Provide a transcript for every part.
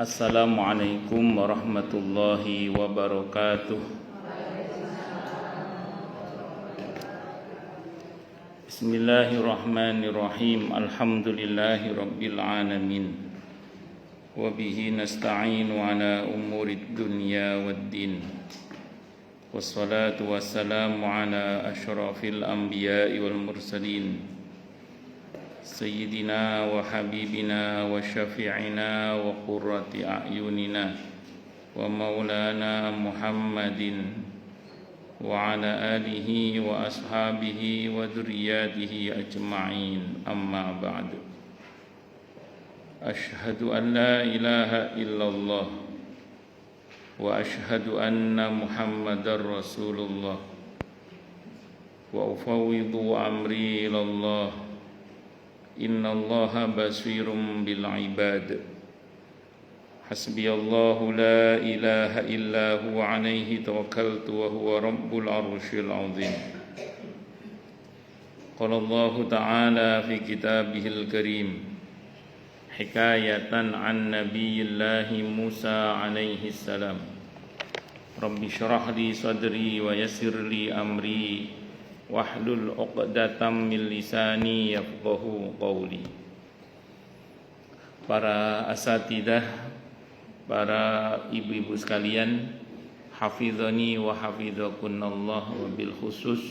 Assalamualaikum warahmatullahi wabarakatuh. Bismillahirrahmanirrahim. Alhamdulillahi rabbil alamin. Wa bihi nasta'inu ala umurid dunya waddin. Wassalatu wassalamu ala asyrafil anbiya'i wal mursalin. Sayyidina wa habibina wa syafi'ina wa qurrati a'yunina wa maulana Muhammadin wa ala alihi wa ashabihi wa dzurriyyatihi ajma'in, amma ba'du. Asyhadu an la ilaha illallah wa asyhadu anna Muhammadar Rasulullah wa ufawwidu amri ilallah. Innallaha basirum bil ibad. Hasbiyallahu la ilaha illa huwa alaihi tawakkaltu wa huwa rabbul arsyil azim. Qala Allah ta'ala fi kitabihil karim hikayatan an nabiyillahi Musa alaihi salam. Rabbi syrah li sadri wa yassir li amri wahlul 'uqdatam min lisani yafqahu qawli. Para asatidzah, para ibu-ibu sekalian, hafizani wa hafizakunallah, wa bil khusus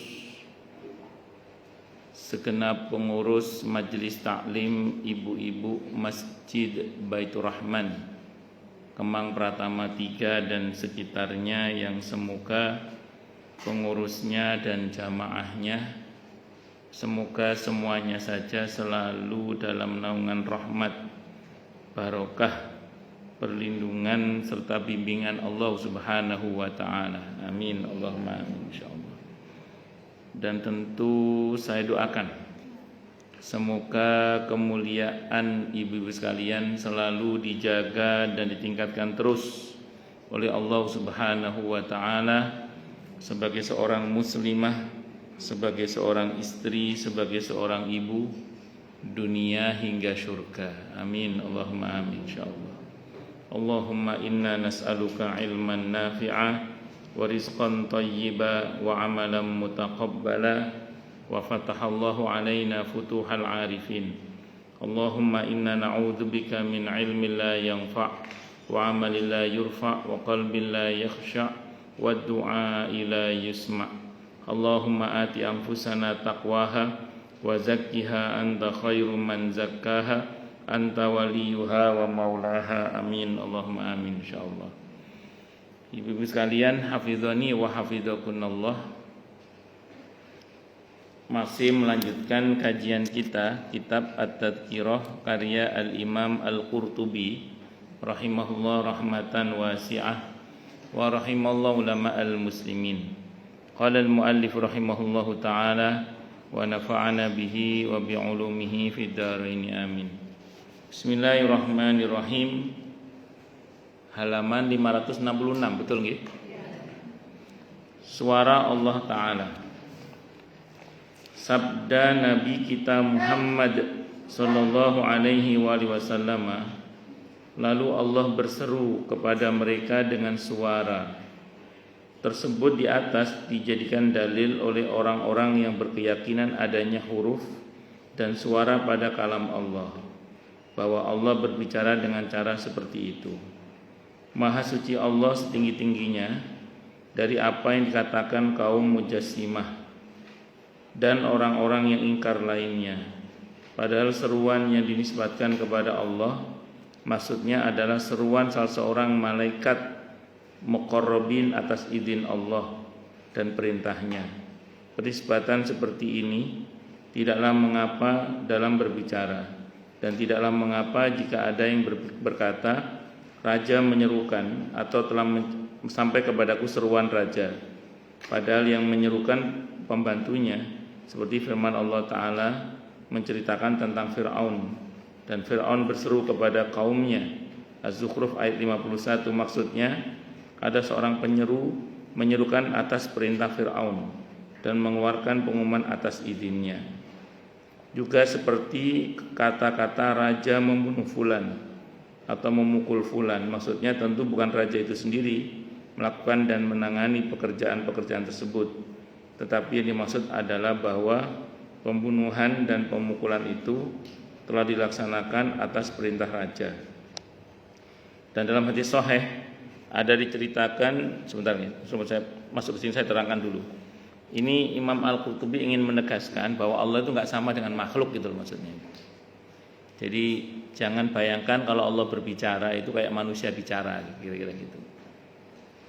segenap pengurus majelis taklim ibu-ibu Masjid Baitur Rahman Kemang Pratama 3 dan sekitarnya, yang semoga pengurusnya dan jamaahnya semoga semuanya saja selalu dalam naungan rahmat, barokah, perlindungan serta bimbingan Allah Subhanahu wa taala. Amin, Allahumma amin, insyaallah. Dan tentu saya doakan semoga kemuliaan ibu-ibu sekalian selalu dijaga dan ditingkatkan terus oleh Allah Subhanahu wa taala sebagai seorang muslimah, sebagai seorang istri, sebagai seorang ibu, dunia hingga syurga. Amin, Allahumma amin, insyaallah. Allahumma inna nas'aluka ilman nafi'a wa rizqan thayyiba wa amalan mutaqabbala wa fatahallahu alaina futuhal arifin. Allahumma inna na'udzubika min ilmin la yanfa' wa amalin la yurfa' wa qalbin la yakhsha' wa du'a ila yusma'. Allahumma ati anfusana taqwaha wa zakkiha anta khairum man zakkaha anta waliyuha wa maulaha. Amin, Allahumma amin, insyaallah. Ibu-ibu sekalian, hafizani wa hafizakunallah. Masih melanjutkan kajian kita kitab At-Tadhkirah karya Al-Imam Al-Qurtubi rahimahullah rahmatan wasi'ah wa rahimallahu ulama al-muslimin. Qala al-muallif rahimahullahu ta'ala wa nafa'ana bihi wa bi'ulumihi fid dharain, amin. Bismillahirrahmanirrahim. Halaman 566, betul nggih? Suara Allah Ta'ala. Sabda Nabi kita Muhammad sallallahu alaihi wasallam. Lalu Allah berseru kepada mereka dengan suara tersebut di atas dijadikan dalil oleh orang-orang yang berkeyakinan adanya huruf dan suara pada kalam Allah, bahwa Allah berbicara dengan cara seperti itu. Maha suci Allah setinggi-tingginya dari apa yang dikatakan kaum mujassimah dan orang-orang yang ingkar lainnya. Padahal seruan yang dinisbatkan kepada Allah maksudnya adalah seruan salah seorang malaikat muqarrabin atas izin Allah dan perintahnya. Penisbatan seperti ini tidaklah mengapa dalam berbicara, dan tidaklah mengapa jika ada yang berkata, raja menyerukan, atau telah sampai kepadaku seruan raja, padahal yang menyerukan pembantunya, seperti firman Allah Ta'ala menceritakan tentang Fir'aun. Dan Fir'aun berseru kepada kaumnya. Az-Zukhruf ayat 51, maksudnya ada seorang penyeru menyerukan atas perintah Fir'aun dan mengeluarkan pengumuman atas izinnya. Juga seperti kata-kata raja membunuh fulan atau memukul fulan. Maksudnya tentu bukan raja itu sendiri melakukan dan menangani pekerjaan-pekerjaan tersebut, tetapi yang dimaksud adalah bahwa pembunuhan dan pemukulan itu telah dilaksanakan atas perintah raja. Dan dalam hadis sahih ada diceritakan, sebentar nih, sebelum saya masuk ke sini saya terangkan dulu. Ini Imam Al-Qurtubi ingin menegaskan bahwa Allah itu nggak sama dengan makhluk gitu loh maksudnya. Jadi jangan bayangkan kalau Allah berbicara itu kayak manusia bicara, kira-kira gitu.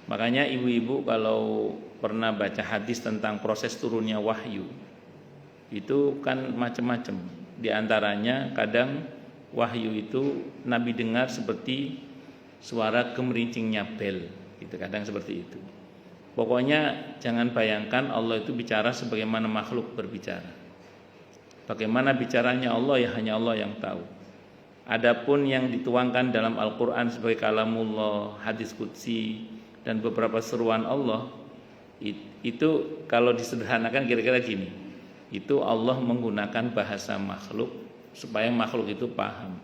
Makanya ibu-ibu kalau pernah baca hadis tentang proses turunnya wahyu, itu kan macam-macam. Di antaranya kadang wahyu itu Nabi dengar seperti suara gemerincingnya bel, gitu, kadang seperti itu. Pokoknya jangan bayangkan Allah itu bicara sebagaimana makhluk berbicara. Bagaimana bicaranya Allah ya hanya Allah yang tahu. Adapun yang dituangkan dalam Al-Quran sebagai kalamullah, hadis qudsi, dan beberapa seruan Allah, itu kalau disederhanakan kira-kira gini. Itu Allah menggunakan bahasa makhluk supaya makhluk itu paham.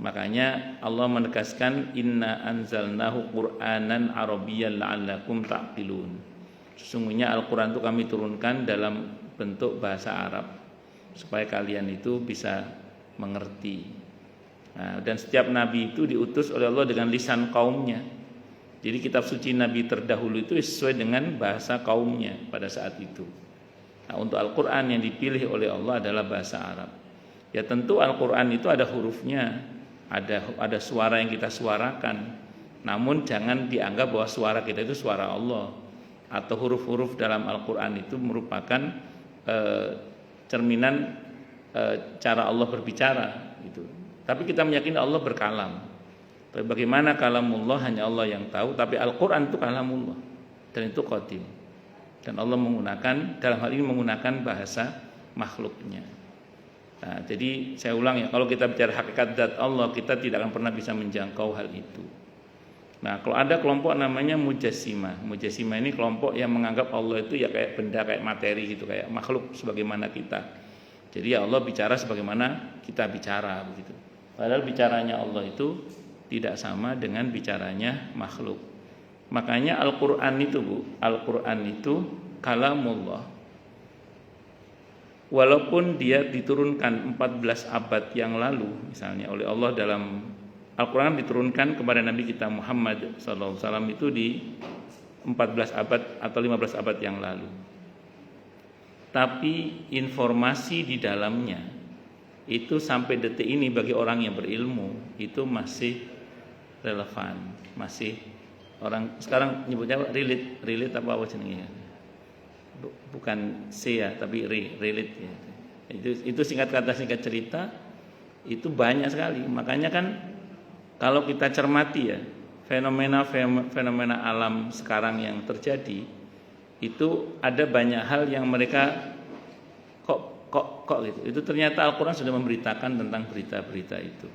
Makanya Allah menegaskan inna anzalnahu qur'anan arabiyyan la'allakum ta'qilun. Sesungguhnya Al-Qur'an itu kami turunkan dalam bentuk bahasa Arab supaya kalian itu bisa mengerti. Nah, dan setiap nabi itu diutus oleh Allah dengan lisan kaumnya. Jadi kitab suci nabi terdahulu itu sesuai dengan bahasa kaumnya pada saat itu. Nah, untuk Al-Qur'an yang dipilih oleh Allah adalah bahasa Arab. Ya tentu Al-Qur'an itu ada hurufnya, ada suara yang kita suarakan. Namun jangan dianggap bahwa suara kita itu suara Allah, atau huruf-huruf dalam Al-Qur'an itu merupakan cerminan cara Allah berbicara gitu. Tapi kita meyakini Allah berkalam. Tapi bagaimana kalamullah hanya Allah yang tahu, tapi Al-Qur'an itu kalamullah dan itu qadim. Dan Allah menggunakan, dalam hal ini menggunakan bahasa makhluknya. Nah, jadi saya ulang ya, kalau kita bicara hakikat zat Allah, kita tidak akan pernah bisa menjangkau hal itu. Nah, kalau ada kelompok namanya mujassimah. Mujassimah ini kelompok yang menganggap Allah itu ya kayak benda, kayak materi gitu, kayak makhluk sebagaimana kita. Jadi ya Allah bicara sebagaimana kita bicara begitu. Padahal bicaranya Allah itu tidak sama dengan bicaranya makhluk. Makanya Al-Qur'an itu, Bu, Al-Qur'an itu kalamullah. Walaupun dia diturunkan 14 abad yang lalu misalnya oleh Allah, dalam Al-Qur'an diturunkan kepada Nabi kita Muhammad sallallahu alaihi wasallam itu di 14 abad atau 15 abad yang lalu. Tapi informasi di dalamnya itu sampai detik ini bagi orang yang berilmu itu masih relevan, masih orang sekarang nyebutnya relate apa jenenge? Bukan C ya, tapi relate ya. Itu singkat kata singkat cerita itu banyak sekali. Makanya kan kalau kita cermati ya, fenomena alam sekarang yang terjadi itu ada banyak hal yang mereka kok gitu. Itu ternyata Al-Qur'an sudah memberitakan tentang berita-berita itu.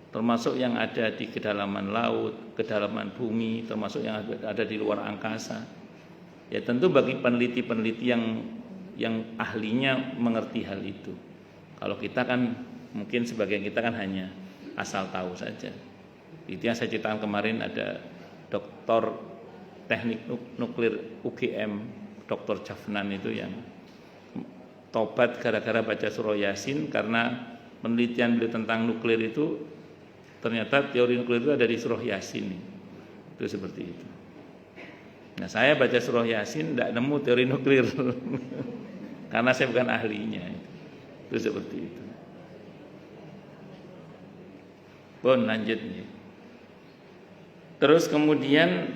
Termasuk yang ada di kedalaman laut, kedalaman bumi, termasuk yang ada di luar angkasa. Ya tentu bagi peneliti-peneliti yang ahlinya mengerti hal itu. Kalau kita kan mungkin sebagian kita kan hanya asal tahu saja. Itu yang saya ceritakan kemarin, ada doktor teknik nuklir UGM, Dr. Jafnan itu yang tobat gara-gara baca surah Yasin karena penelitian beliau tentang nuklir itu ternyata teori nuklir itu ada di surah Yasin. Itu seperti itu. Nah, saya baca surah Yasin tidak nemu teori nuklir karena saya bukan ahlinya. Itu seperti itu. Bon, lanjut nih. Terus kemudian,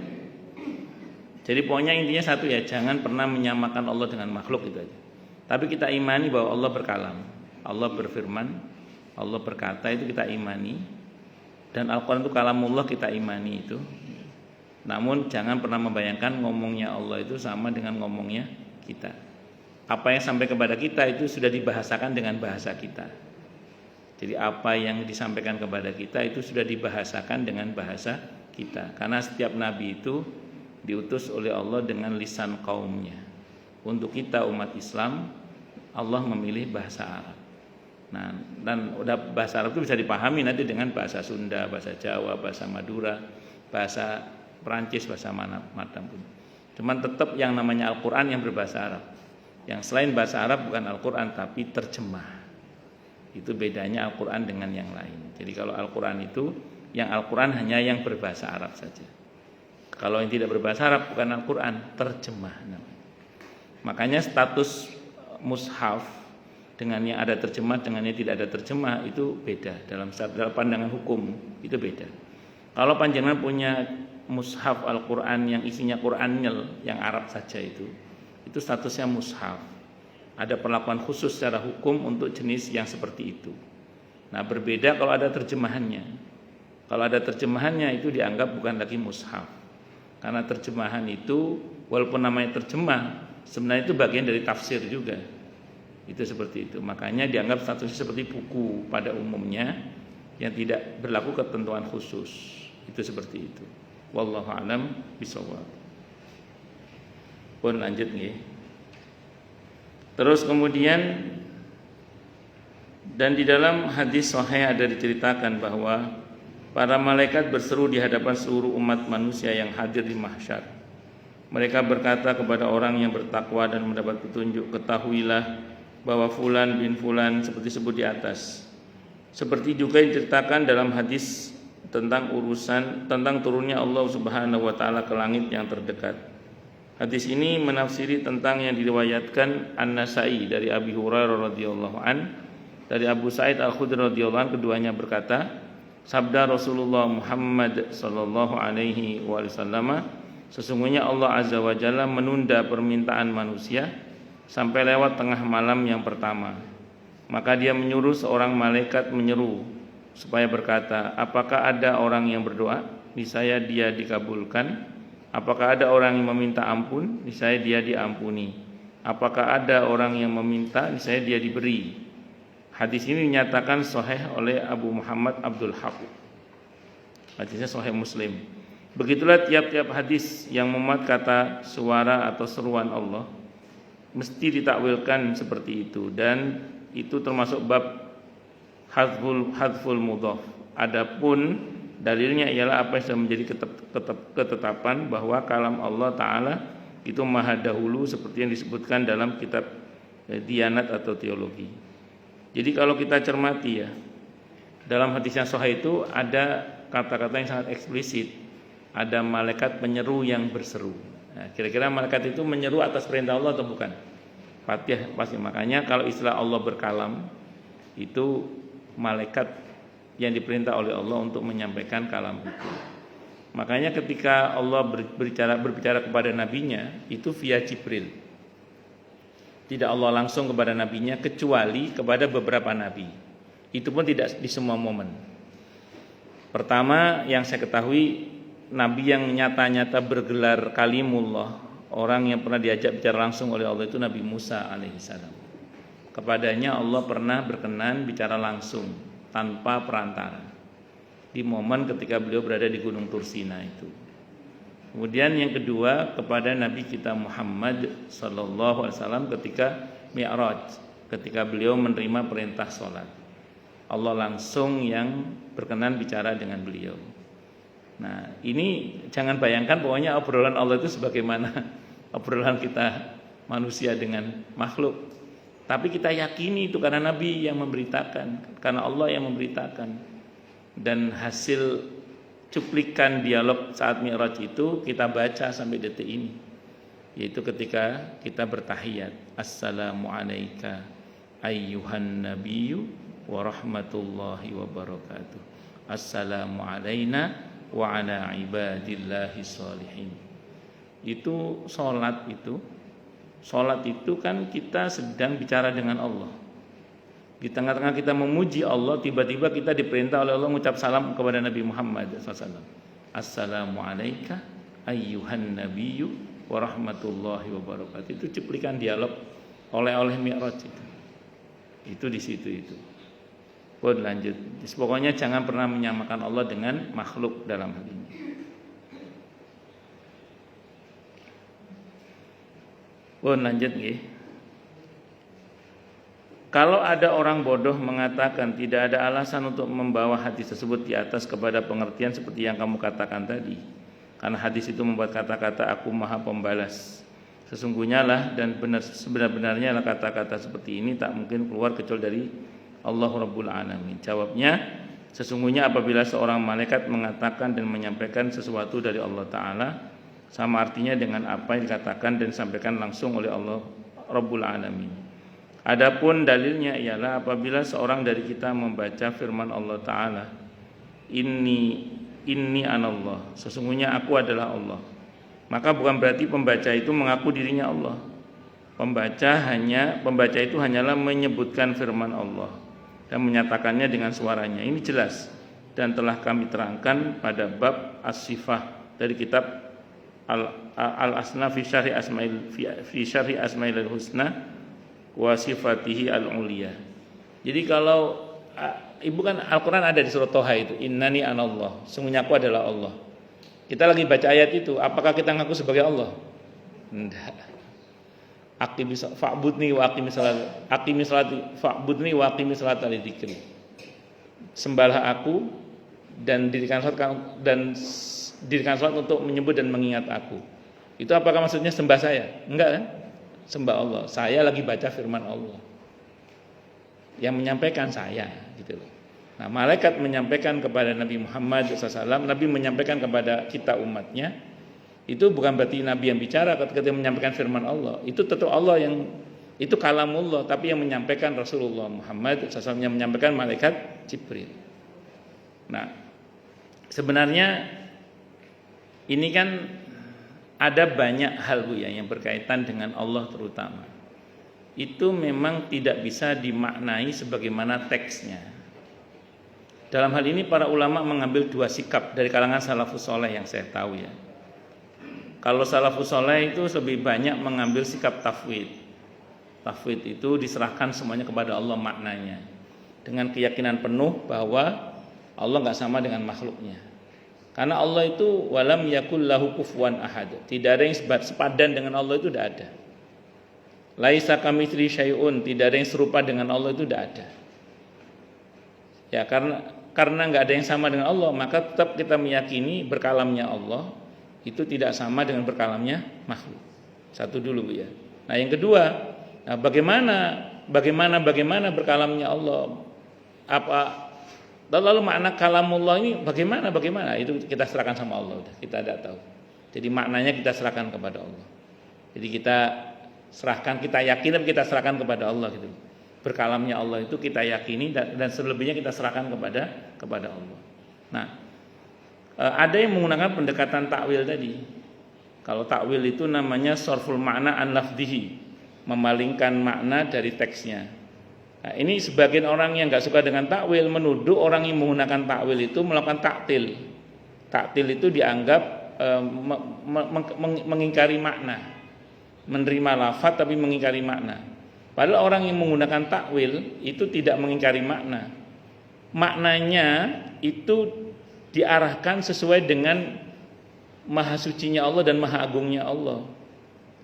jadi pokoknya intinya satu ya, jangan pernah menyamakan Allah dengan makhluk itu aja. Tapi kita imani bahwa Allah berkalam, Allah berfirman, Allah berkata, itu kita imani. Dan Al-Quran itu kalamullah, kita imani itu. Namun jangan pernah membayangkan ngomongnya Allah itu sama dengan ngomongnya kita. Apa yang sampai kepada kita itu sudah dibahasakan dengan bahasa kita. Jadi apa yang disampaikan kepada kita itu sudah dibahasakan dengan bahasa kita. Karena setiap nabi itu diutus oleh Allah dengan lisan kaumnya. Untuk kita umat Islam, Allah memilih bahasa Arab. Nah, dan udah bahasa Arab itu bisa dipahami nanti dengan bahasa Sunda, bahasa Jawa, bahasa Madura, bahasa Perancis, bahasa mana macam pun. Cuman tetap yang namanya Al-Qur'an yang berbahasa Arab. Yang selain bahasa Arab bukan Al-Qur'an tapi terjemah. Itu bedanya Al-Qur'an dengan yang lain. Jadi kalau Al-Qur'an itu yang Al-Qur'an hanya yang berbahasa Arab saja. Kalau yang tidak berbahasa Arab bukan Al-Qur'an, terjemah. Makanya status mushaf dengan yang ada terjemah dengan yang tidak ada terjemah itu beda dalam pandangan hukum, itu beda. Kalau panjenengan punya mushaf Al-Qur'an yang isinya Qur'anil yang Arab saja itu statusnya mushaf. Ada perlakuan khusus secara hukum untuk jenis yang seperti itu. Nah, berbeda kalau ada terjemahannya. Kalau ada terjemahannya itu dianggap bukan lagi mushaf. Karena terjemahan itu walaupun namanya terjemah, sebenarnya itu bagian dari tafsir juga. Itu seperti itu. Makanya dianggap statusnya seperti buku pada umumnya yang tidak berlaku ketentuan khusus. Itu seperti itu. Wallahu a'lam bishawab. Pun lanjut nggih. Terus kemudian dan di dalam hadis sahih ada diceritakan bahwa para malaikat berseru di hadapan seluruh umat manusia yang hadir di mahsyar. Mereka berkata kepada orang yang bertakwa dan mendapat petunjuk, ketahuilah bahwa fulan bin fulan seperti disebut di atas. Seperti juga diceritakan dalam hadis tentang turunnya Allah Subhanahu wa taala ke langit yang terdekat. Hadis ini menafsiri tentang yang diriwayatkan An-Nasa'i dari Abi Hurairah radhiyallahu an, dari Abu Sa'id Al-Khudri radhiyallahu an, keduanya berkata, sabda Rasulullah Muhammad sallallahu alaihi wasallam, sesungguhnya Allah Azza wa Jalla menunda permintaan manusia sampai lewat tengah malam yang pertama. Maka dia menyuruh seorang malaikat menyeru supaya berkata, apakah ada orang yang berdoa? Niscaya dia dikabulkan. Apakah ada orang yang meminta ampun? Niscaya dia diampuni. Apakah ada orang yang meminta? Niscaya dia diberi. Hadis ini dinyatakan sahih oleh Abu Muhammad Abdul Haq. Hadisnya sahih Muslim. Begitulah tiap-tiap hadis yang memuat kata suara atau seruan Allah mesti ditakwilkan seperti itu, dan itu termasuk bab hadful mudhaf. Adapun dalilnya ialah apa yang sudah menjadi ketetapan bahwa kalam Allah Ta'ala itu maha dahulu seperti yang disebutkan dalam kitab Diyanat atau teologi. Jadi kalau kita cermati ya, dalam hadis yang sahih itu ada kata-kata yang sangat eksplisit. Ada malaikat penyeru yang berseru. Nah, kira-kira malaikat itu menyeru atas perintah Allah atau bukan? Pasti. Makanya kalau istilah Allah berkalam itu malaikat yang diperintah oleh Allah untuk menyampaikan kalam itu. Makanya ketika Allah berbicara kepada nabinya itu via Jibril. Tidak Allah langsung kepada nabinya kecuali kepada beberapa nabi. Itu pun tidak di semua momen. Pertama yang saya ketahui, nabi yang nyata-nyata bergelar kalimullah, orang yang pernah diajak bicara langsung oleh Allah itu Nabi Musa alaihissalam. Kepadanya Allah pernah berkenan bicara langsung tanpa perantara di momen ketika beliau berada di Gunung Tursina itu. Kemudian yang kedua kepada Nabi kita Muhammad sallallahu alaihi wasallam ketika Mi'raj, ketika beliau menerima perintah sholat. Allah langsung yang berkenan bicara dengan beliau. Nah, ini jangan bayangkan pokoknya obrolan Allah itu sebagaimana obrolan kita manusia dengan makhluk. Tapi kita yakini itu karena Nabi yang memberitakan, karena Allah yang memberitakan. Dan hasil cuplikan dialog saat Mi'raj itu kita baca sampai detik ini, yaitu ketika kita bertahiyat, assalamu alayka ayyuhan nabiyyu wa rahmatullahi wa barakatuh, assalamu alayna wa ala ibadillahi sholihin. Itu sholat itu kan kita sedang bicara dengan Allah. Di tengah-tengah kita memuji Allah, tiba-tiba kita diperintah oleh Allah mengucap salam kepada Nabi Muhammad SAW. Assalamu alayka ayyuhan nabiyyu wa rahmatullahi wa barakatuh. Itu cuplikan dialog oleh Mi'raj itu. Itu di situ itu. Pun lanjut. Pokoknya jangan pernah menyamakan Allah dengan makhluk dalam hal ini. Pun lanjut nggih. Kalau ada orang bodoh mengatakan tidak ada alasan untuk membawa hadis tersebut di atas kepada pengertian seperti yang kamu katakan tadi, karena hadis itu membuat kata-kata aku maha pembalas. Sesungguhnya lah dan sebenar-benarnya lah kata-kata seperti ini tak mungkin keluar kecuali dari Allah Rabbul Alamin. Jawabnya, sesungguhnya apabila seorang malaikat mengatakan dan menyampaikan sesuatu dari Allah Ta'ala, sama artinya dengan apa yang dikatakan dan disampaikan langsung oleh Allah Rabbul Alamin. Adapun dalilnya ialah apabila seorang dari kita membaca firman Allah Ta'ala, Inni anallah, sesungguhnya aku adalah Allah, maka bukan berarti pembaca itu mengaku dirinya Allah. Pembaca itu hanyalah menyebutkan firman Allah dan menyatakannya dengan suaranya. Ini jelas dan telah kami terangkan pada bab as-sifah dari kitab Al-Asna fi syarhi Asmaul Husna wa sifatihi al-uliya. Jadi kalau ibu kan Al-Quran ada di surat Toha itu, innani anallah, sungguhnya aku adalah Allah. Kita lagi baca ayat itu, apakah kita ngaku sebagai Allah? Enggak. Fa'budni wa aqimi salata li dzikri. Sembahlah aku dan dirikan salat untuk menyebut dan mengingat aku. Itu apakah maksudnya sembah saya? Enggak kan? Sembah Allah. Saya lagi baca firman Allah. Yang menyampaikan saya, gitu loh. Nah, malaikat menyampaikan kepada Nabi Muhammad SAW, Nabi menyampaikan kepada kita umatnya. Itu bukan berarti Nabi yang bicara ketika dia menyampaikan firman Allah. Itu tetap Allah yang, itu kalamullah, tapi yang menyampaikan Rasulullah Muhammad SAW, yang menyampaikan malaikat Jibril. Nah, sebenarnya ini kan ada banyak hal Bu ya yang berkaitan dengan Allah terutama. Itu memang tidak bisa dimaknai sebagaimana teksnya. Dalam hal ini para ulama mengambil dua sikap dari kalangan salafus soleh yang saya tahu ya. Kalau salafus soleh itu lebih banyak mengambil sikap tafwid. Tafwid itu diserahkan semuanya kepada Allah maknanya, dengan keyakinan penuh bahwa Allah nggak sama dengan makhluknya. Karena Allah itu walam yakul lahu kufuwan ahad. Tidak ada yang sepadan dengan Allah, itu tidak ada. Laisa kamitsli syai'un, tidak ada yang serupa dengan Allah, itu tidak ada. Ya, karena enggak ada yang sama dengan Allah, maka tetap kita meyakini berkalamnya Allah itu tidak sama dengan berkalamnya makhluk. Satu dulu ya. Nah, yang kedua, nah bagaimana berkalamnya Allah? Lalu makna kalamullah ini bagaimana? Itu kita serahkan sama Allah, kita tidak tahu. Jadi maknanya kita serahkan kepada Allah. Jadi kita serahkan, kita yakin, tapi kita serahkan kepada Allah gitu. Berkalamnya Allah itu kita yakini dan selebihnya kita serahkan kepada Allah. Nah, ada yang menggunakan pendekatan takwil tadi. Kalau takwil itu namanya sorful makna an lafdhihi, memalingkan makna dari teksnya. Nah, ini sebagian orang yang nggak suka dengan takwil menuduh orang yang menggunakan takwil itu melakukan taktil. Taktil itu dianggap mengingkari makna, menerima lafaz tapi mengingkari makna. Padahal orang yang menggunakan takwil itu tidak mengingkari makna. Maknanya itu diarahkan sesuai dengan maha sucinya Allah dan maha agungnya Allah.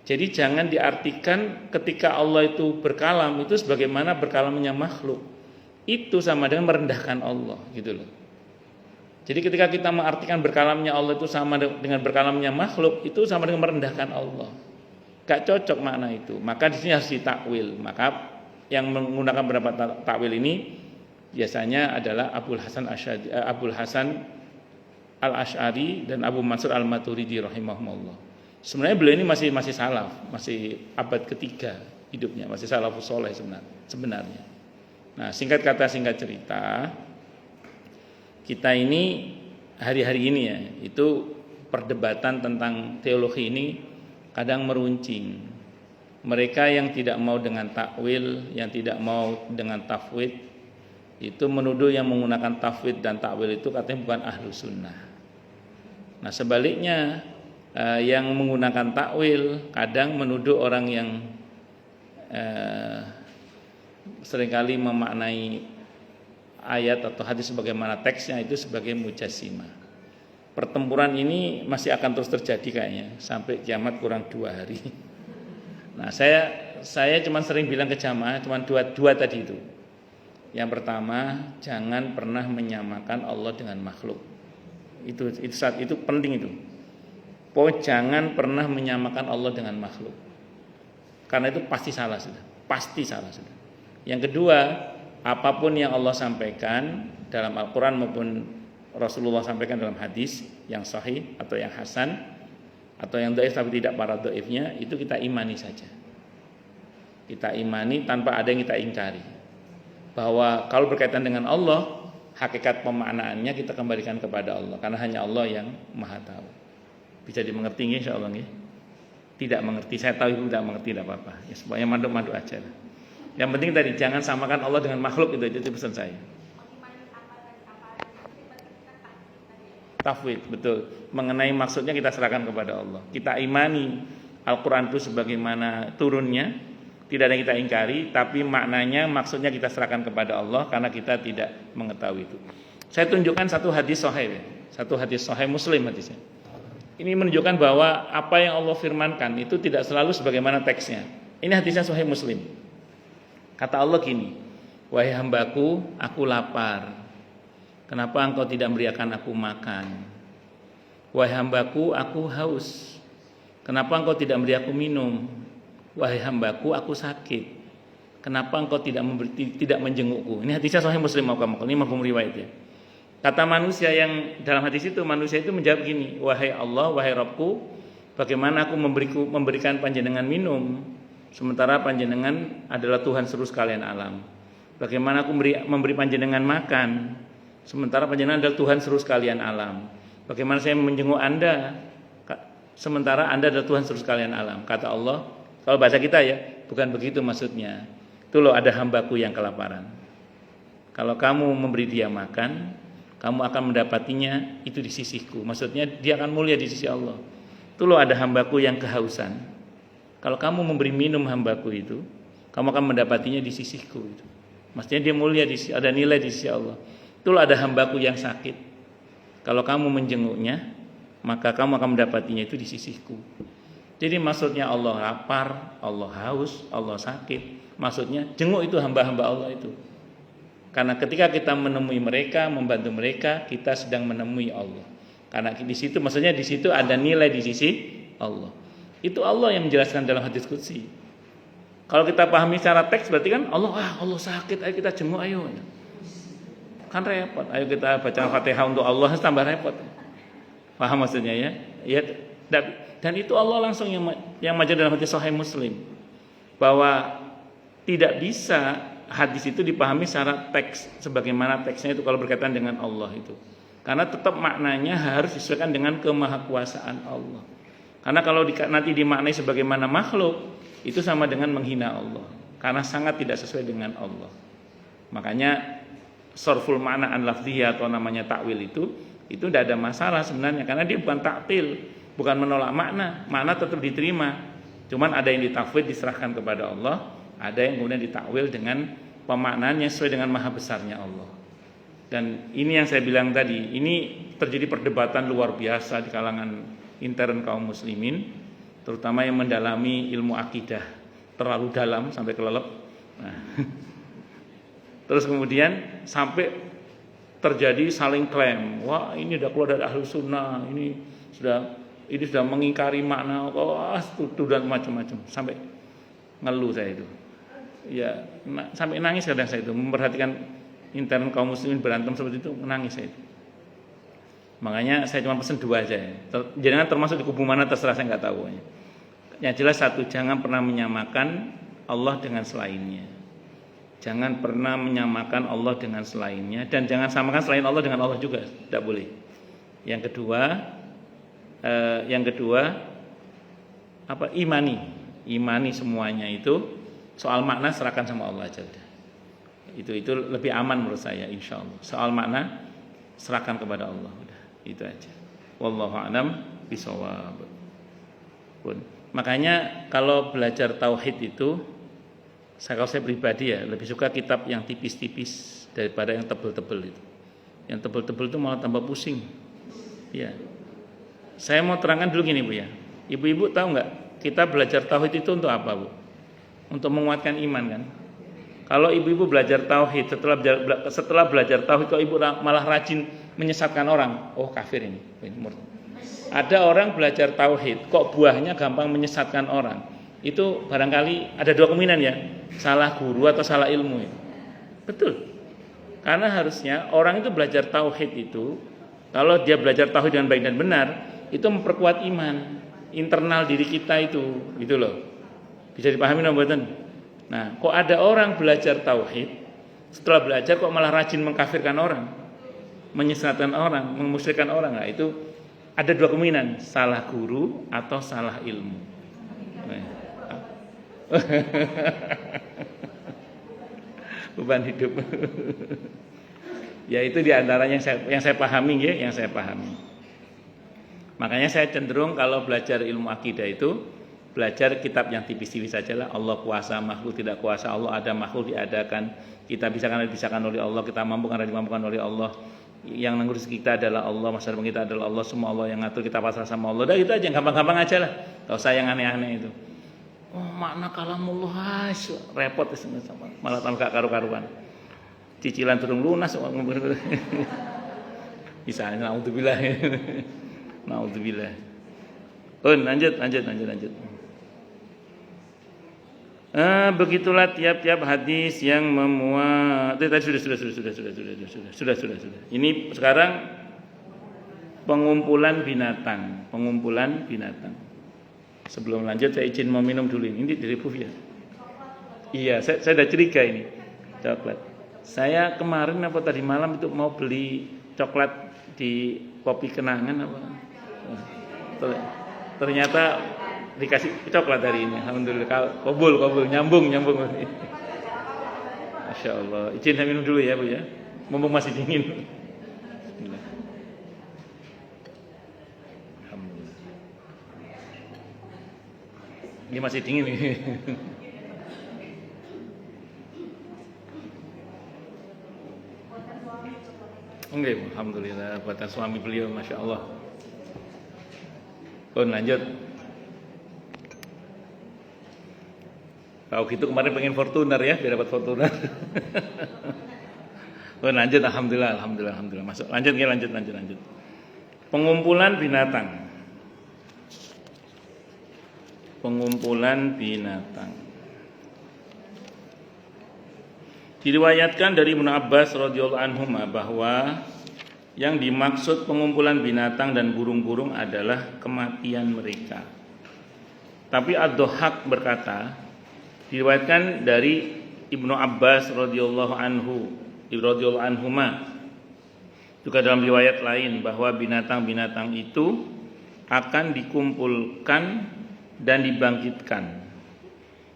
Jadi jangan diartikan ketika Allah itu berkalam itu sebagaimana berkalamnya makhluk. Itu sama dengan merendahkan Allah gitu loh. Jadi ketika kita mengartikan berkalamnya Allah itu sama dengan berkalamnya makhluk, itu sama dengan merendahkan Allah. Gak cocok makna itu. Maka di sini harus ditakwil. Maka yang menggunakan pendapat takwil ini biasanya adalah Abul Hasan Al-Asy'ari dan Abu Mansur Al-Maturidi rahimahumullah. Sebenarnya beliau ini masih salaf, masih abad ketiga hidupnya, masih salafus soleh sebenarnya. Nah, singkat kata singkat cerita, kita ini hari-hari ini ya, itu perdebatan tentang teologi ini kadang meruncing. Mereka yang tidak mau dengan takwil, yang tidak mau dengan tafwid, itu menuduh yang menggunakan tafwid dan takwil itu katanya bukan ahlu sunnah. Nah, sebaliknya yang menggunakan takwil kadang menuduh orang yang seringkali memaknai ayat atau hadis sebagaimana teksnya itu sebagai mujassimah. Pertempuran ini masih akan terus terjadi kayaknya sampai kiamat kurang 2 hari. Nah, saya saya cuma sering bilang ke jamaah cuma dua tadi itu. Yang pertama, jangan pernah menyamakan Allah dengan makhluk. Itu saat itu penting itu. Pokoknya jangan pernah menyamakan Allah dengan makhluk. Karena itu pasti salah sudah. Pasti salah sudah. Yang kedua, apapun yang Allah sampaikan dalam Al-Quran maupun Rasulullah sampaikan dalam hadis yang sahih atau yang hasan atau yang dhaif tapi tidak para dhaifnya, itu kita imani saja. Kita imani tanpa ada yang kita ingkari. Bahwa kalau berkaitan dengan Allah, hakikat pemaknaannya kita kembalikan kepada Allah karena hanya Allah yang Maha tahu. Bisa dimengerti insyaallah nggih. Tidak mengerti, saya tahu ibu tidak mengerti, tidak apa-apa. Ya semuanya manduk-manduk aja. Yang penting tadi jangan samakan Allah dengan makhluk, itu pesan saya. Tafwid, betul. Mengenai maksudnya kita serahkan kepada Allah. Kita imani Al-Quran itu sebagaimana turunnya, tidak ada yang kita ingkari, tapi maknanya, maksudnya kita serahkan kepada Allah karena kita tidak mengetahui itu. Saya tunjukkan satu hadis sahih, satu hadis sahih Muslim hadisnya. Ini menunjukkan bahwa apa yang Allah firmankan itu tidak selalu sebagaimana teksnya. Ini hadisnya sahih Muslim. Kata Allah gini, wahai hambaku, aku lapar. Kenapa engkau tidak memberikan aku makan? Wahai hambaku, aku haus. Kenapa engkau tidak memberi aku minum? Wahai hambaku, aku sakit. Kenapa engkau tidak menjengukku? Ini hadisnya sahih Muslim, ini mafhum riwayat ya. Kata manusia yang dalam hadis itu, manusia itu menjawab gini, wahai Allah, wahai Rabbku, bagaimana aku memberikan panjenengan minum, sementara panjenengan adalah Tuhan seluruh sekalian alam. Bagaimana aku memberi panjenengan makan, sementara panjenengan adalah Tuhan seluruh sekalian alam. Bagaimana saya menjenguk Anda, sementara Anda adalah Tuhan seluruh sekalian alam. Kata Allah, kalau bahasa kita ya, bukan begitu maksudnya. Itu loh ada hambaku yang kelaparan. Kalau kamu memberi dia makan, kamu akan mendapatinya itu di sisiku. Maksudnya dia akan mulia di sisi Allah. Itu loh ada hambaku yang kehausan. Kalau kamu memberi minum hambaku itu, kamu akan mendapatinya di sisiku itu. Maksudnya dia mulia ada nilai di sisi Allah. Itu loh ada hambaku yang sakit. Kalau kamu menjenguknya, maka kamu akan mendapatinya itu di sisiku. Jadi maksudnya Allah lapar, Allah haus, Allah sakit. Maksudnya jenguk itu hamba-hamba Allah itu. Karena ketika kita menemui mereka, membantu mereka, kita sedang menemui Allah. Karena di situ, maksudnya di situ ada nilai di sisi Allah. Itu Allah yang menjelaskan dalam hadis qudsi. Kalau kita pahami secara teks berarti kan Allah sakit, ayo kita jenguk ayo. Kan repot. Ayo kita baca Fatihah untuk Allah tambah repot. Paham maksudnya ya? Ya. Dan itu Allah langsung yang maja dalam hadis sahih Muslim bahwa tidak bisa hadis itu dipahami secara teks sebagaimana teksnya itu kalau berkaitan dengan Allah itu. Karena tetap maknanya harus disesuaikan dengan kemahakuasaan Allah. Karena kalau nanti dimaknai sebagaimana makhluk, itu sama dengan menghina Allah. Karena sangat tidak sesuai dengan Allah. Makanya sorful makna an lafziyah atau namanya takwil itu tidak ada masalah sebenarnya. Karena dia bukan taktil, bukan menolak makna. Makna tetap diterima. Cuman ada yang ditafwid diserahkan kepada Allah. Ada yang kemudian ditakwil dengan pemaknaannya sesuai dengan maha besarnya Allah. Dan ini yang saya bilang tadi, ini terjadi perdebatan luar biasa di kalangan intern kaum muslimin, terutama yang mendalami ilmu akidah terlalu dalam sampai kelelep. Nah, terus kemudian sampai terjadi saling klaim, wah ini sudah keluar dari ahlu sunnah, ini sudah mengingkari makna, dan macam-macam, sampai ngeluh saya itu. Ya, sampai nangis kadang saya itu memperhatikan intern kaum muslimin berantem seperti itu, menangis saya itu. Makanya saya cuma pesan dua aja ya. Jangan termasuk di kubu mana terserah, saya nggak tahu. Yang jelas satu, jangan pernah menyamakan Allah dengan selainnya. Jangan pernah menyamakan Allah dengan selainnya, dan jangan samakan selain Allah dengan Allah juga, tidak boleh. Yang kedua imani semuanya itu. Soal makna serahkan sama Allah aja udah. Itu lebih aman menurut saya insyaallah. Soal makna serahkan kepada Allah udah. Itu aja. Wallahu a'lam bishawab. Makanya kalau belajar tauhid itu kalau saya pribadi ya lebih suka kitab yang tipis-tipis daripada yang tebel-tebel itu. Yang tebel-tebel itu malah tambah pusing. Ya. Saya mau terangkan dulu gini Bu ya. Ibu-ibu tahu enggak kita belajar tauhid itu untuk apa Bu? untuk menguatkan iman kan. Kalau ibu-ibu belajar tauhid, setelah belajar tauhid kok ibu malah rajin menyesatkan orang, oh kafir ini. Ada orang belajar tauhid kok buahnya gampang menyesatkan orang. Itu barangkali ada dua kemungkinan ya, salah guru atau salah ilmu ya. Betul. Karena harusnya orang itu belajar tauhid itu, kalau dia belajar tauhid dengan baik dan benar, itu memperkuat iman internal diri kita itu, gitu loh. Bisa dipahami nomboten? Nah, kok ada orang belajar tauhid, setelah belajar kok malah rajin mengkafirkan orang, menyesatkan orang, memusyrikan orang. Nah, itu ada dua kemungkinan, salah guru atau salah ilmu. Beban hidup. Ya itu diantaranya yang saya pahami ya, yang saya pahami. Makanya saya cenderung kalau belajar ilmu akidah itu belajar kitab yang tipis-tipis saja lah. Allah kuasa, makhluk tidak kuasa. Allah ada, makhluk diadakan. Kita bisa karena dibisakan oleh Allah. Kita mampu karena dimampukan oleh Allah. Yang mengurus kita adalah Allah. Masa depan kita adalah Allah. Semua Allah yang ngatur, kita pasrah sama Allah. Udah itu aja, gampang-gampang aja lah. Gak usah yang aneh-aneh itu. Oh makna kalamullah, repot malah tambah gak karu-karuan. Cicilan turun lunas. Bisa, naudzubillah. Naudzubillah. Lanjut. Begitulah tiap-tiap hadis yang memuat. Sudah. Ini sekarang pengumpulan binatang. Sebelum lanjut saya izin mau minum dulu ini dari Puf ya. Iya, saya udah curiga ini coklat. Saya kemarin apa tadi malam itu mau beli coklat di Kopi Kenangan apa. Ternyata dikasih coklat hari ini. Alhamdulillah kabul nyambung. Masya Allah. Izin saya minum dulu ya Bu ya. Mumpung masih dingin. Bismillah. Alhamdulillah. Ini masih dingin nih. Enggak, alhamdulillah buatan suami beliau, masya Allah. Lanjut. Kalau gitu kemarin pengen Fortuner ya, biar dapat Fortuner. Lanjut, alhamdulillah. Masuk. Lanjut. Pengumpulan binatang. Diriwayatkan dari Ibnu Abbas radhiyallahu anhu bahwa yang dimaksud pengumpulan binatang dan burung-burung adalah kematian mereka. Tapi Ad-Dhahhak berkata, diriwayatkan dari Ibnu Abbas radhiyallahu anhuma juga dalam riwayat lain bahwa binatang-binatang itu akan dikumpulkan dan dibangkitkan.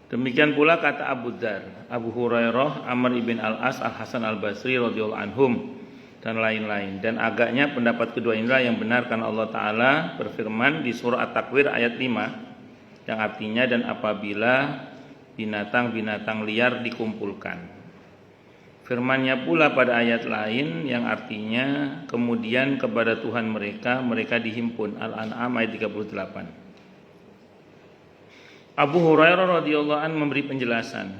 Demikian pula kata Abu Dzar, Abu Hurairah, Amr ibn Al-As, Al-Hasan Al-Basri radhiyallahu anhum dan lain-lain. Dan agaknya pendapat kedua inilah yang benar karena Allah Ta'ala berfirman di surah At-Takwir ayat 5 yang artinya dan apabila binatang-binatang liar dikumpulkan. Firman-Nya pula pada ayat lain yang artinya kemudian kepada Tuhan mereka dihimpun. Al-An'am ayat 38. Abu Hurairah radhiyallahu anhu memberi penjelasan.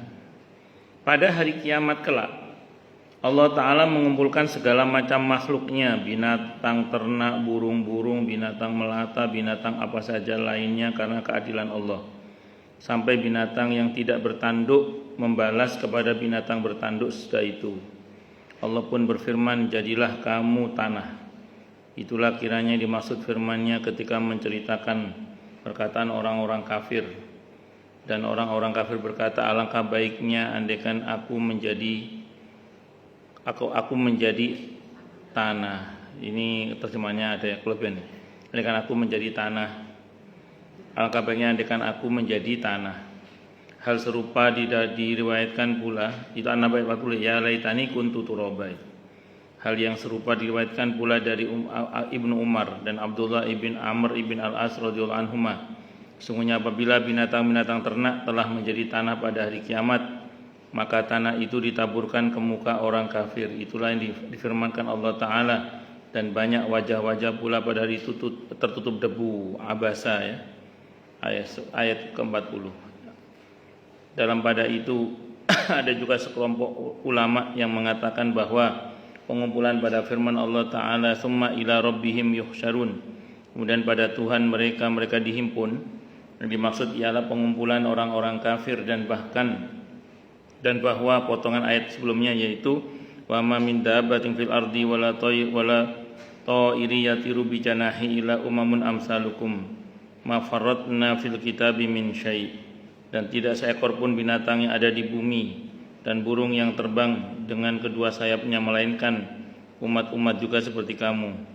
Pada hari kiamat kelak Allah Ta'ala mengumpulkan segala macam makhluknya, binatang ternak, burung-burung, binatang melata, binatang apa saja lainnya karena keadilan Allah. Sampai binatang yang tidak bertanduk membalas kepada binatang bertanduk sesudah itu. Allah pun berfirman, jadilah kamu tanah. Itulah kiranya dimaksud firman-Nya ketika menceritakan perkataan orang-orang kafir. Dan orang-orang kafir berkata, alangkah baiknya andaikan aku menjadi tanah. Ini terjemahnya ada yang kelebihan. Andaikan aku menjadi tanah. Alangkah baiknya andaikan aku menjadi tanah. Hal serupa diriwayatkan pula, itu An-Nabai 40, ya laitani kuntu turaba. Hal yang serupa diriwayatkan pula dari Ibnu Umar dan Abdullah ibn Amr ibn Al-As radhiyallahu anhuma. Sungguhnya apabila binatang-binatang ternak telah menjadi tanah pada hari kiamat, maka tanah itu ditaburkan ke muka orang kafir. Itulah yang difirmankan Allah Ta'ala. Dan banyak wajah-wajah pula pada hari itu tertutup debu, abasa ya. Ayat ke-40. Dalam pada itu ada juga sekelompok ulama yang mengatakan bahwa pengumpulan pada firman Allah Ta'ala summa ila rabbihim yuhsyarun, kemudian pada Tuhan mereka dihimpun. Yang dimaksud ialah pengumpulan orang-orang kafir dan bahwa potongan ayat sebelumnya yaitu wa ma min dabbatin fil ardi wala ta'iri yatiru bi janahi ila umamun amsalukum ma farratna fil kitabi min syai', dan tidak seekor pun binatang yang ada di bumi dan burung yang terbang dengan kedua sayapnya melainkan umat-umat juga seperti kamu.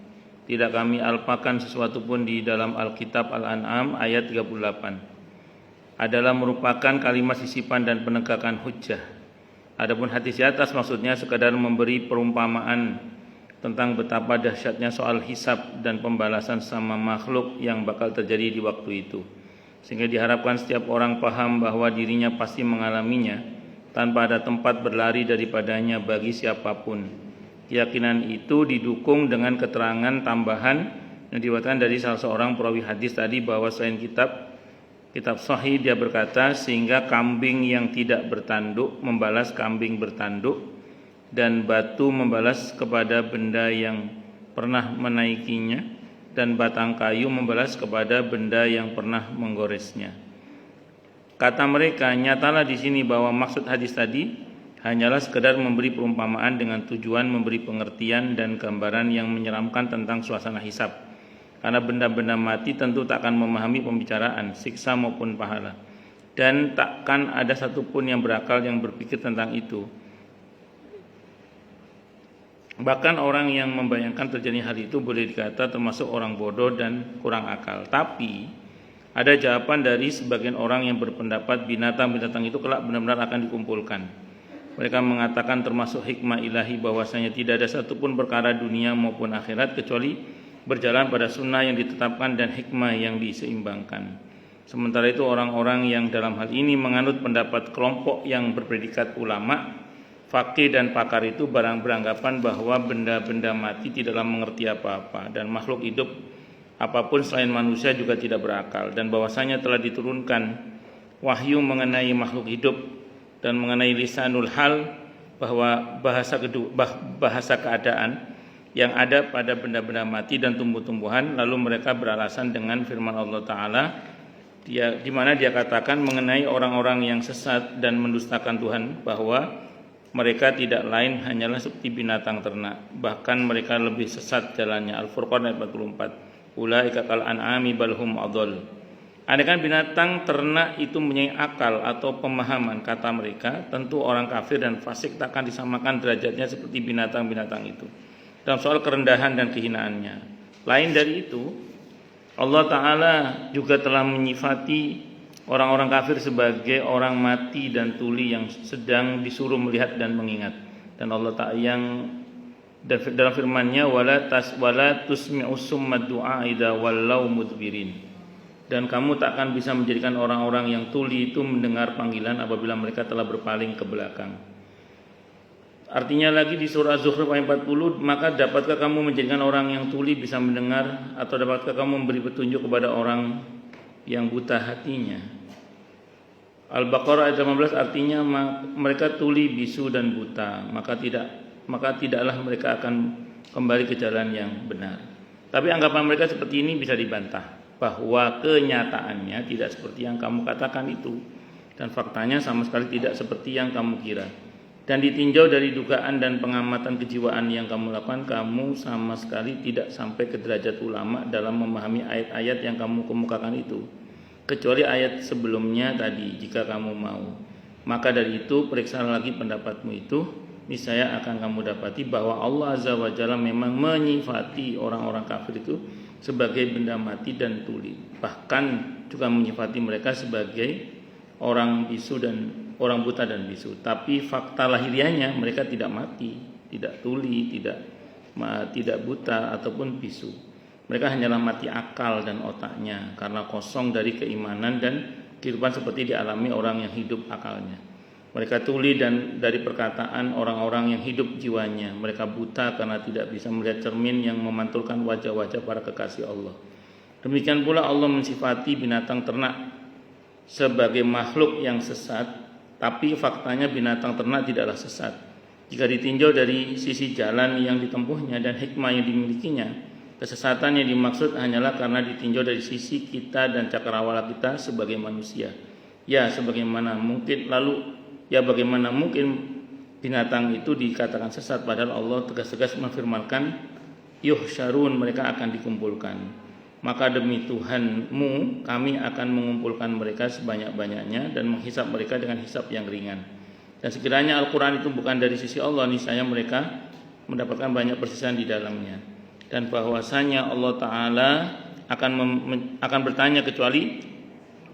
Tidak kami alpakan sesuatu pun di dalam Alkitab Al-An'am ayat 38. Adalah merupakan kalimat sisipan dan penegakan hujjah. Adapun hadis di atas maksudnya sekadar memberi perumpamaan tentang betapa dahsyatnya soal hisab dan pembalasan sama makhluk yang bakal terjadi di waktu itu. Sehingga diharapkan setiap orang paham bahwa dirinya pasti mengalaminya tanpa ada tempat berlari daripadanya bagi siapapun. Keyakinan itu didukung dengan keterangan tambahan yang diriwayatkan dari salah seorang perawi hadis tadi bahwa selain kitab sahih dia berkata, sehingga kambing yang tidak bertanduk membalas kambing bertanduk dan batu membalas kepada benda yang pernah menaikinya dan batang kayu membalas kepada benda yang pernah menggoresnya. Kata mereka, nyatalah di sini bahwa maksud hadis tadi hanyalah sekedar memberi perumpamaan dengan tujuan memberi pengertian dan gambaran yang menyeramkan tentang suasana hisab. Karena benda-benda mati tentu takkan memahami pembicaraan, siksa maupun pahala. Dan takkan ada satupun yang berakal yang berpikir tentang itu. Bahkan orang yang membayangkan terjadi hal itu boleh dikata termasuk orang bodoh dan kurang akal. Tapi ada jawaban dari sebagian orang yang berpendapat binatang-binatang itu kelak benar-benar akan dikumpulkan. Mereka mengatakan termasuk hikmah ilahi bahwasanya tidak ada satupun perkara dunia maupun akhirat kecuali berjalan pada sunnah yang ditetapkan dan hikmah yang diseimbangkan. Sementara itu orang-orang yang dalam hal ini menganut pendapat kelompok yang berpredikat ulama, faqih dan pakar itu beranggapan bahwa benda-benda mati tidaklah mengerti apa-apa dan makhluk hidup apapun selain manusia juga tidak berakal, dan bahwasanya telah diturunkan wahyu mengenai makhluk hidup dan mengenai lisanul hal, bahwa bahasa keadaan yang ada pada benda-benda mati dan tumbuh-tumbuhan. Lalu mereka beralasan dengan firman Allah Ta'ala di mana dia katakan mengenai orang-orang yang sesat dan mendustakan Tuhan bahwa mereka tidak lain hanyalah seperti binatang ternak, bahkan mereka lebih sesat jalannya. Al-Furqan ayat 44. Ulaika kal an'ami bal hum adall. Andaikan binatang ternak itu mempunyai akal atau pemahaman, kata mereka, tentu orang kafir dan fasik takkan disamakan derajatnya seperti binatang-binatang itu dalam soal kerendahan dan kehinaannya. Lain dari itu, Allah Ta'ala juga telah menyifati orang-orang kafir sebagai orang mati dan tuli yang sedang disuruh melihat dan mengingat. Dan Allah Ta'ala yang dalam firman-Nya wala tusmi'u summa du'a idza wallau mudbirin. Dan kamu tak akan bisa menjadikan orang-orang yang tuli itu mendengar panggilan apabila mereka telah berpaling ke belakang. Artinya lagi di surah Az-Zukhruf ayat 40, maka dapatkah kamu menjadikan orang yang tuli bisa mendengar, atau dapatkah kamu memberi petunjuk kepada orang yang buta hatinya? Al-Baqarah ayat 15 artinya mereka tuli, bisu dan buta, maka tidaklah mereka akan kembali ke jalan yang benar. Tapi anggapan mereka seperti ini bisa dibantah, bahwa kenyataannya tidak seperti yang kamu katakan itu, dan faktanya sama sekali tidak seperti yang kamu kira. Dan ditinjau dari dugaan dan pengamatan kejiwaan yang kamu lakukan, kamu sama sekali tidak sampai ke derajat ulama dalam memahami ayat-ayat yang kamu kemukakan itu, kecuali ayat sebelumnya tadi. Jika kamu mau, maka dari itu periksa lagi pendapatmu itu, niscaya akan kamu dapati bahwa Allah Azza wa Jalla memang menyifati orang-orang kafir itu sebagai benda mati dan tuli, bahkan juga menyifati mereka sebagai orang bisu dan orang buta dan bisu. Tapi fakta lahiriahnya mereka tidak mati, tidak tuli, tidak buta ataupun bisu. Mereka hanyalah mati akal dan otaknya karena kosong dari keimanan dan kehidupan seperti dialami orang yang hidup akalnya. Mereka tuli dan dari perkataan orang-orang yang hidup jiwanya. Mereka buta karena tidak bisa melihat cermin yang memantulkan wajah-wajah para kekasih Allah. Demikian pula Allah mensifati binatang ternak sebagai makhluk yang sesat Tapi faktanya binatang ternak tidaklah sesat. Jika ditinjau dari sisi jalan yang ditempuhnya dan hikmah yang dimilikinya, kesesatan yang dimaksud hanyalah karena ditinjau dari sisi kita dan cakrawala kita sebagai manusia. Ya, bagaimana mungkin binatang itu dikatakan sesat, padahal Allah tegas-tegas menfirmankan, yuhsyarun, mereka akan dikumpulkan. Maka demi Tuhanmu kami akan mengumpulkan mereka sebanyak-banyaknya dan menghisap mereka dengan hisap yang ringan. Dan sekiranya Al-Quran itu bukan dari sisi Allah, niscaya mereka mendapatkan banyak persisian di dalamnya. Dan bahwasanya Allah Ta'ala akan bertanya kecuali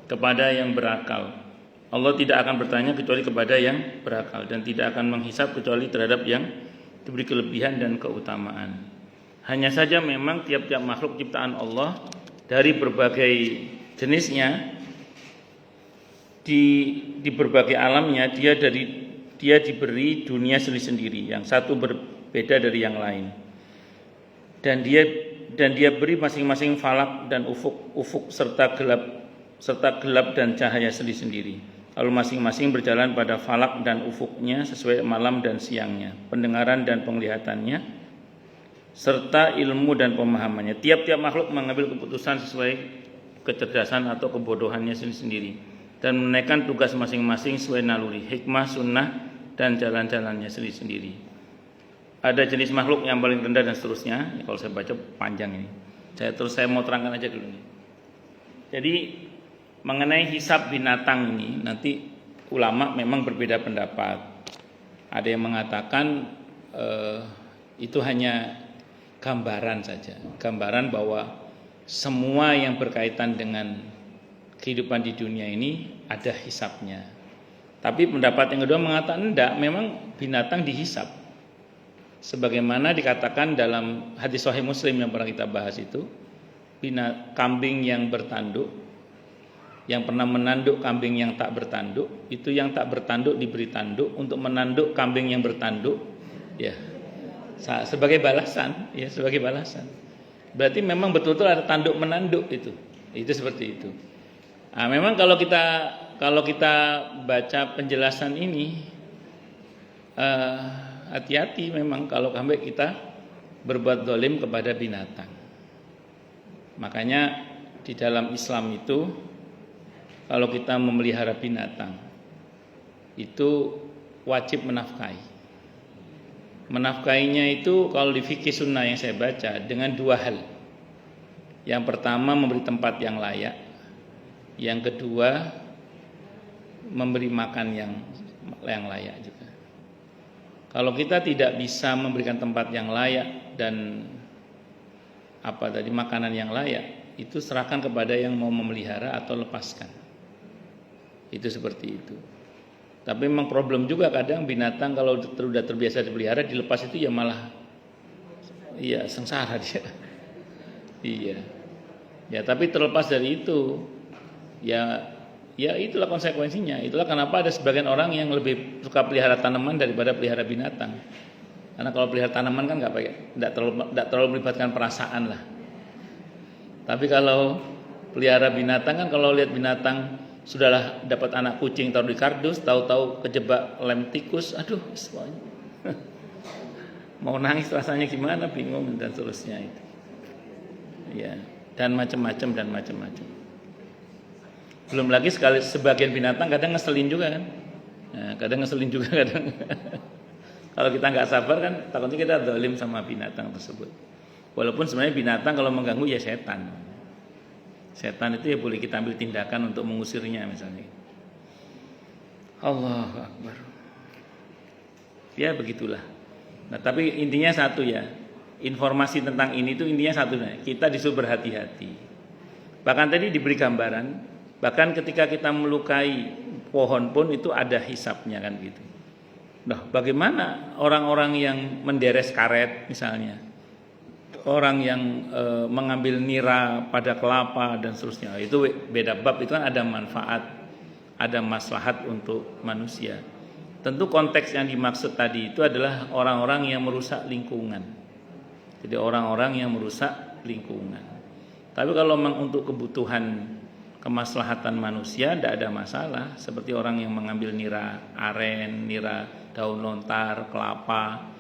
kepada yang berakal. Allah tidak akan bertanya kecuali kepada yang berakal, dan tidak akan menghisap kecuali terhadap yang diberi kelebihan dan keutamaan. Hanya saja memang tiap-tiap makhluk ciptaan Allah dari berbagai jenisnya di berbagai alamnya dia diberi dunia sendiri-sendiri, yang satu berbeda dari yang lain. Dan dia beri masing-masing falak dan ufuk serta gelap dan cahaya sendiri-sendiri. Lalu masing-masing berjalan pada falak dan ufuknya sesuai malam dan siangnya, pendengaran dan penglihatannya, serta ilmu dan pemahamannya. Tiap-tiap makhluk mengambil keputusan sesuai kecerdasan atau kebodohannya sendiri-sendiri, dan menunaikan tugas masing-masing sesuai naluri, hikmah, sunnah, dan jalan-jalannya sendiri-sendiri. Ada jenis makhluk yang paling rendah dan seterusnya. Kalau saya baca panjang ini. Saya mau terangkan aja dulu. Jadi mengenai hisab binatang ini, nanti ulama memang berbeda pendapat. Ada yang mengatakan itu hanya gambaran saja, gambaran bahwa semua yang berkaitan dengan kehidupan di dunia ini ada hisabnya. Tapi pendapat yang kedua mengatakan enggak, memang binatang dihisab. Sebagaimana dikatakan dalam hadis Sahih Muslim yang pernah kita bahas itu, kambing yang bertanduk, yang pernah menanduk kambing yang tak bertanduk, itu yang tak bertanduk diberi tanduk untuk menanduk kambing yang bertanduk, ya. Sebagai balasan, ya, sebagai balasan. Berarti memang betul-betul ada tanduk menanduk itu seperti itu. Nah, memang kalau kita baca penjelasan ini, hati-hati memang kalau sampai kita berbuat zalim kepada binatang. Makanya di dalam Islam itu, kalau kita memelihara binatang itu wajib menafkahi. Menafkahinya itu kalau di fikih sunnah yang saya baca dengan dua hal. Yang pertama memberi tempat yang layak, yang kedua memberi makan yang layak juga. Kalau kita tidak bisa memberikan tempat yang layak dan makanan yang layak, itu serahkan kepada yang mau memelihara atau lepaskan. Itu seperti itu. Tapi memang problem juga kadang binatang kalau sudah terbiasa dipelihara, dilepas itu ya malah sengsara dia. Iya. Ya, tapi terlepas dari itu, ya itulah konsekuensinya. Itulah kenapa ada sebagian orang yang lebih suka pelihara tanaman daripada pelihara binatang. Karena kalau pelihara tanaman kan enggak terlalu melibatkan perasaan lah. Tapi kalau pelihara binatang kan, kalau lihat binatang sudahlah dapat anak kucing taruh di kardus, tahu-tahu kejebak lem tikus, aduh semuanya. Mau nangis rasanya gimana, bingung dan seterusnya itu. Ya, dan macam-macam. Belum lagi sebagian binatang kadang ngeselin juga kan. Nah, kadang ngeselin juga kadang. Kalau kita nggak sabar kan takutnya kita zalim sama binatang tersebut. Walaupun sebenarnya binatang kalau mengganggu ya setan. Setan itu ya boleh kita ambil tindakan untuk mengusirnya misalnya. Allahu Akbar. Ya begitulah. Nah, tapi intinya satu ya. Informasi tentang ini tuh intinya satu, kita disuruh berhati-hati. Bahkan tadi diberi gambaran, bahkan ketika kita melukai pohon pun itu ada hisapnya kan gitu. Nah, bagaimana orang-orang yang menderes karet misalnya, orang yang mengambil nira pada kelapa dan seterusnya, itu beda bab. Itu kan ada manfaat, ada maslahat untuk manusia. Tentu konteks yang dimaksud tadi itu adalah orang-orang yang merusak lingkungan. Jadi orang-orang yang merusak lingkungan. Tapi kalau memang untuk kebutuhan kemaslahatan manusia tidak ada masalah. Seperti orang yang mengambil nira aren, nira daun lontar, kelapa,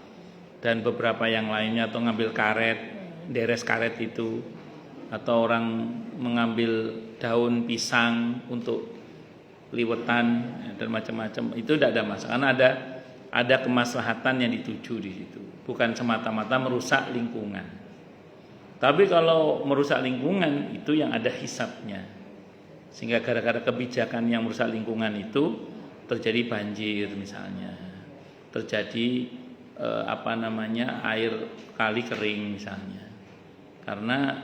dan beberapa yang lainnya, atau ngambil karet, deres karet itu, atau orang mengambil daun pisang untuk liwetan dan macam-macam, itu tidak ada masalah karena ada kemaslahatan yang dituju di situ, bukan semata-mata merusak lingkungan. Tapi kalau merusak lingkungan itu yang ada hisabnya, sehingga gara-gara kebijakan yang merusak lingkungan itu terjadi banjir misalnya, terjadi air kali kering misalnya, karena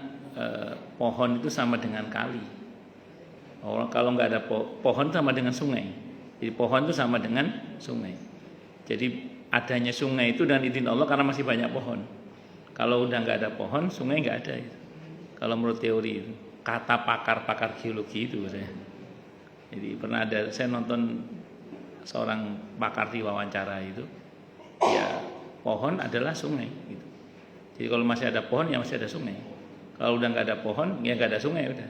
pohon itu sama dengan kali. Kalau nggak ada pohon sama dengan sungai. Jadi pohon itu sama dengan sungai. Jadi adanya sungai itu dan izin Allah karena masih banyak pohon. Kalau udah nggak ada pohon, sungai nggak ada itu. Kalau menurut teori itu, kata pakar-pakar geologi itu saya. Jadi pernah ada, saya nonton seorang pakar diwawancara itu, ya pohon adalah sungai. Gitu. Jadi kalau masih ada pohon, ya masih ada sungai. Kalau udah nggak ada pohon, ya nggak ada sungai udah.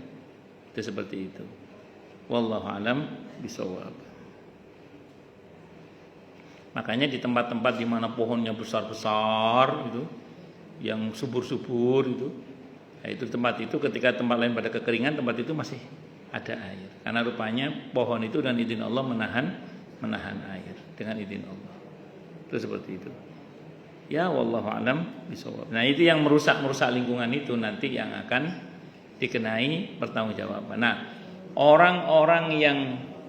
Itu seperti itu. Wallahu alam bishawab. Makanya di tempat-tempat di mana pohonnya besar-besar itu, yang subur-subur itu, nah itu tempat itu ketika tempat lain pada kekeringan, tempat itu masih ada air. Karena rupanya pohon itu dan izin Allah menahan air dengan izin Allah. Itu seperti itu. Ya wallahu alam bishawab. Nah, itu yang merusak lingkungan itu nanti yang akan dikenai pertanggungjawaban. Nah, orang-orang yang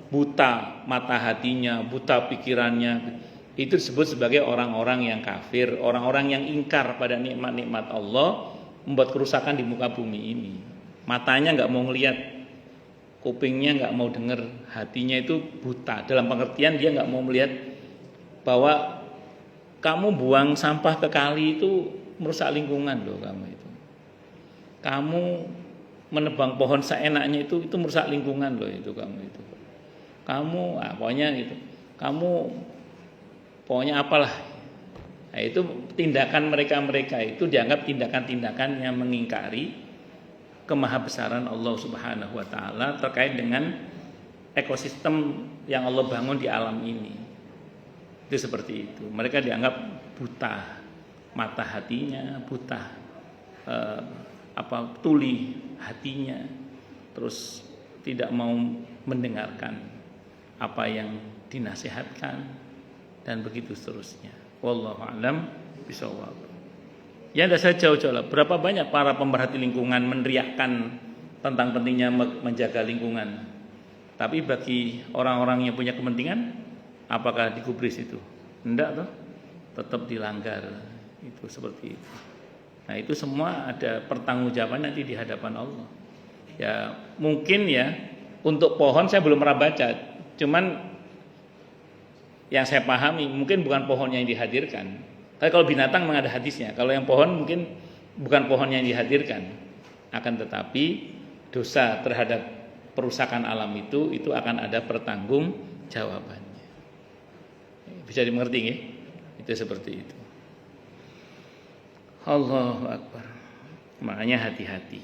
buta mata hatinya, buta pikirannya, itu disebut sebagai orang-orang yang kafir, orang-orang yang ingkar pada nikmat-nikmat Allah, membuat kerusakan di muka bumi ini. Matanya nggak mau ngelihat, kupingnya nggak mau dengar, hatinya itu buta. Dalam pengertian dia nggak mau melihat bahwa kamu buang sampah ke kali itu merusak lingkungan loh kamu itu. Kamu menebang pohon seenaknya itu merusak lingkungan loh itu kamu itu. Kamu pokoknya gitu. Kamu pokoknya apalah. Nah, itu tindakan mereka itu dianggap tindakan-tindakan yang mengingkari kemahabesaran Allah Subhanahu wa taala terkait dengan ekosistem yang Allah bangun di alam ini. Itu seperti itu. Mereka dianggap buta mata hatinya, buta tuli hatinya, terus tidak mau mendengarkan apa yang dinasihatkan dan begitu seterusnya. Wallahu a'lam bishawab. Ya tidak saya jauh-jauh lah. Berapa banyak para pemerhati lingkungan meneriakkan tentang pentingnya menjaga lingkungan. Tapi bagi orang-orang yang punya kepentingan, apakah digubris itu? Enggak toh, tetap dilanggar. Itu seperti itu. Nah, itu semua ada pertanggungjawaban nanti di hadapan Allah. Ya, mungkin ya untuk pohon saya belum pernah baca. Cuman yang saya pahami mungkin bukan pohonnya yang dihadirkan. Tapi kalau binatang memang ada hadisnya. Kalau yang pohon mungkin bukan pohonnya yang dihadirkan. Akan tetapi dosa terhadap perusakan alam itu akan ada pertanggungjawabannya. Bisa dimengerti nggih? Itu seperti itu. Allahu Akbar. Makanya hati-hati.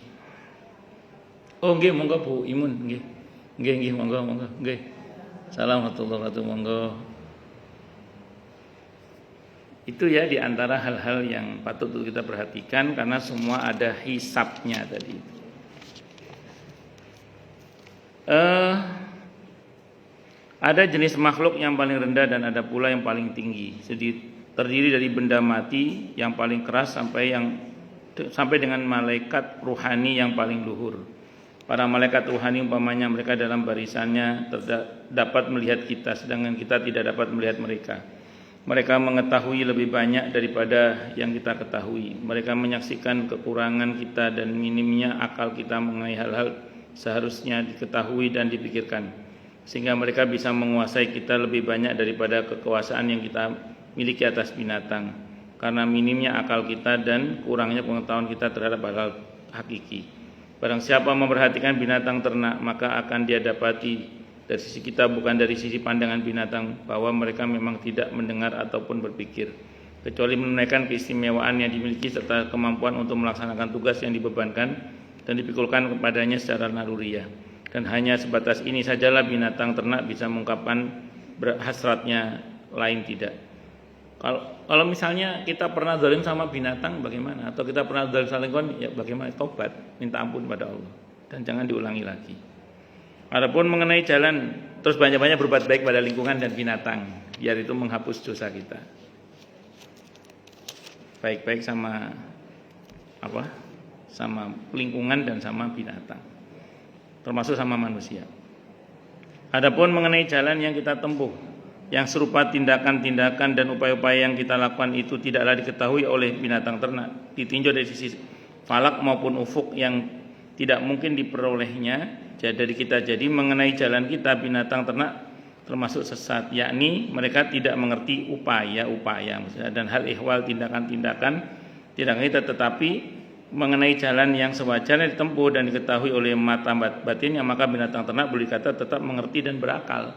Oh nggih, monggo Bu Imun nggih. Nggih monggo nggih. Assalamualaikum warahmatullahi wabarakatuh, monggo. Itu ya diantara hal-hal yang patut kita perhatikan karena semua ada hisabnya tadi. Ada jenis makhluk yang paling rendah dan ada pula yang paling tinggi. Terdiri dari benda mati yang paling keras sampai dengan malaikat ruhani yang paling luhur. Para malaikat ruhani umpamanya mereka dalam barisannya dapat melihat kita, sedangkan kita tidak dapat melihat mereka. Mereka mengetahui lebih banyak daripada yang kita ketahui. Mereka menyaksikan kekurangan kita dan minimnya akal kita mengenai hal-hal seharusnya diketahui dan dipikirkan, sehingga mereka bisa menguasai kita lebih banyak daripada kekuasaan yang kita miliki atas binatang, karena minimnya akal kita dan kurangnya pengetahuan kita terhadap hal hakiki. Barang siapa memperhatikan binatang ternak, maka akan dia dapati dari sisi kita bukan dari sisi pandangan binatang bahwa mereka memang tidak mendengar ataupun berpikir, kecuali menunaikan keistimewaan yang dimiliki serta kemampuan untuk melaksanakan tugas yang dibebankan dan dipikulkan kepadanya secara naluriah. Dan hanya sebatas ini sajalah binatang ternak bisa mengungkapkan hasratnya, lain tidak. Kalau misalnya kita pernah zalim sama binatang bagaimana? Atau kita pernah zalim sama lingkungan, ya bagaimana? Tobat, minta ampun pada Allah dan jangan diulangi lagi. Adapun mengenai jalan, terus banyak-banyak berbuat baik pada lingkungan dan binatang, biar itu menghapus dosa kita. Baik-baik sama apa? Sama lingkungan dan sama binatang, termasuk sama manusia. Adapun mengenai jalan yang kita tempuh, yang serupa tindakan-tindakan dan upaya-upaya yang kita lakukan itu tidaklah diketahui oleh binatang ternak, ditinjau dari sisi falak maupun ufuk yang tidak mungkin diperolehnya dari kita. Jadi mengenai jalan kita, binatang ternak termasuk sesat, yakni mereka tidak mengerti upaya-upaya dan hal ihwal tindakan-tindakan kita, tetapi mengenai jalan yang sewajarnya ditempuh dan diketahui oleh mata batinnya, maka binatang ternak boleh dikata tetap mengerti dan berakal.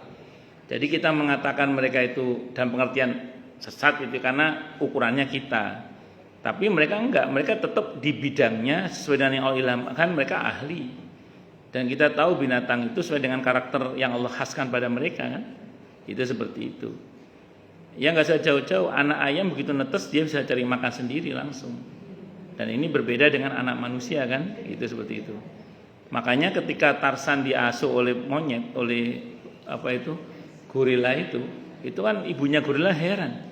Jadi kita mengatakan mereka itu dalam pengertian sesat itu karena ukurannya kita. Tapi mereka enggak, mereka tetap di bidangnya sesuai dengan yang Allah ilhamkan, mereka ahli. Dan kita tahu binatang itu sesuai dengan karakter yang Allah khaskan pada mereka kan. Itu seperti itu. Ya enggak usah jauh-jauh, anak ayam begitu netes dia bisa cari makan sendiri langsung. Dan ini berbeda dengan anak manusia kan, itu seperti itu. Makanya ketika Tarsan diasuh oleh monyet, oleh gorila itu kan ibunya gorila heran.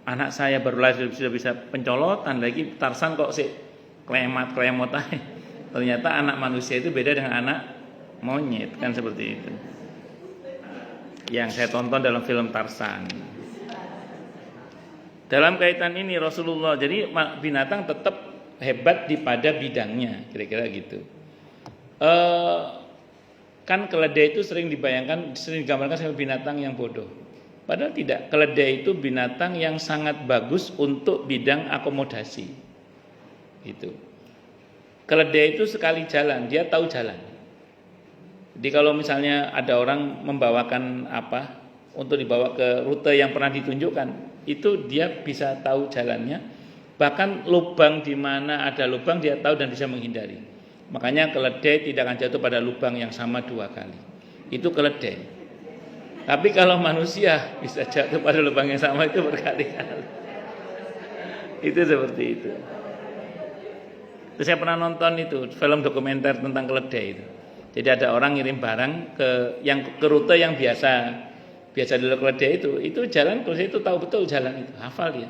Anak saya baru lahir sudah bisa pencolotan, lagi Tarsan kok sih klemat-klemot aja. Ternyata anak manusia itu beda dengan anak monyet kan, seperti itu. Yang saya tonton dalam film Tarsan. Dalam kaitan ini Rasulullah, jadi binatang tetap hebat di pada bidangnya, kira-kira gitu. Kan keledai itu sering digambarkan sebagai binatang yang bodoh. Padahal tidak. Keledai itu binatang yang sangat bagus untuk bidang akomodasi. Gitu. Keledai itu sekali jalan, dia tahu jalan. Jadi kalau misalnya ada orang membawakan untuk dibawa ke rute yang pernah ditunjukkan, itu dia bisa tahu jalannya. Bahkan lubang di mana ada lubang dia tahu dan bisa menghindari. Makanya keledai tidak akan jatuh pada lubang yang sama 2 kali. Itu keledai. Tapi kalau manusia bisa jatuh pada lubang yang sama itu berkali-kali. Itu seperti itu. Terus saya pernah nonton itu film dokumenter tentang keledai itu. Jadi ada orang ngirim barang ke rute yang biasa dulu keledai itu jalan keledai itu tahu betul jalan itu, hafal dia.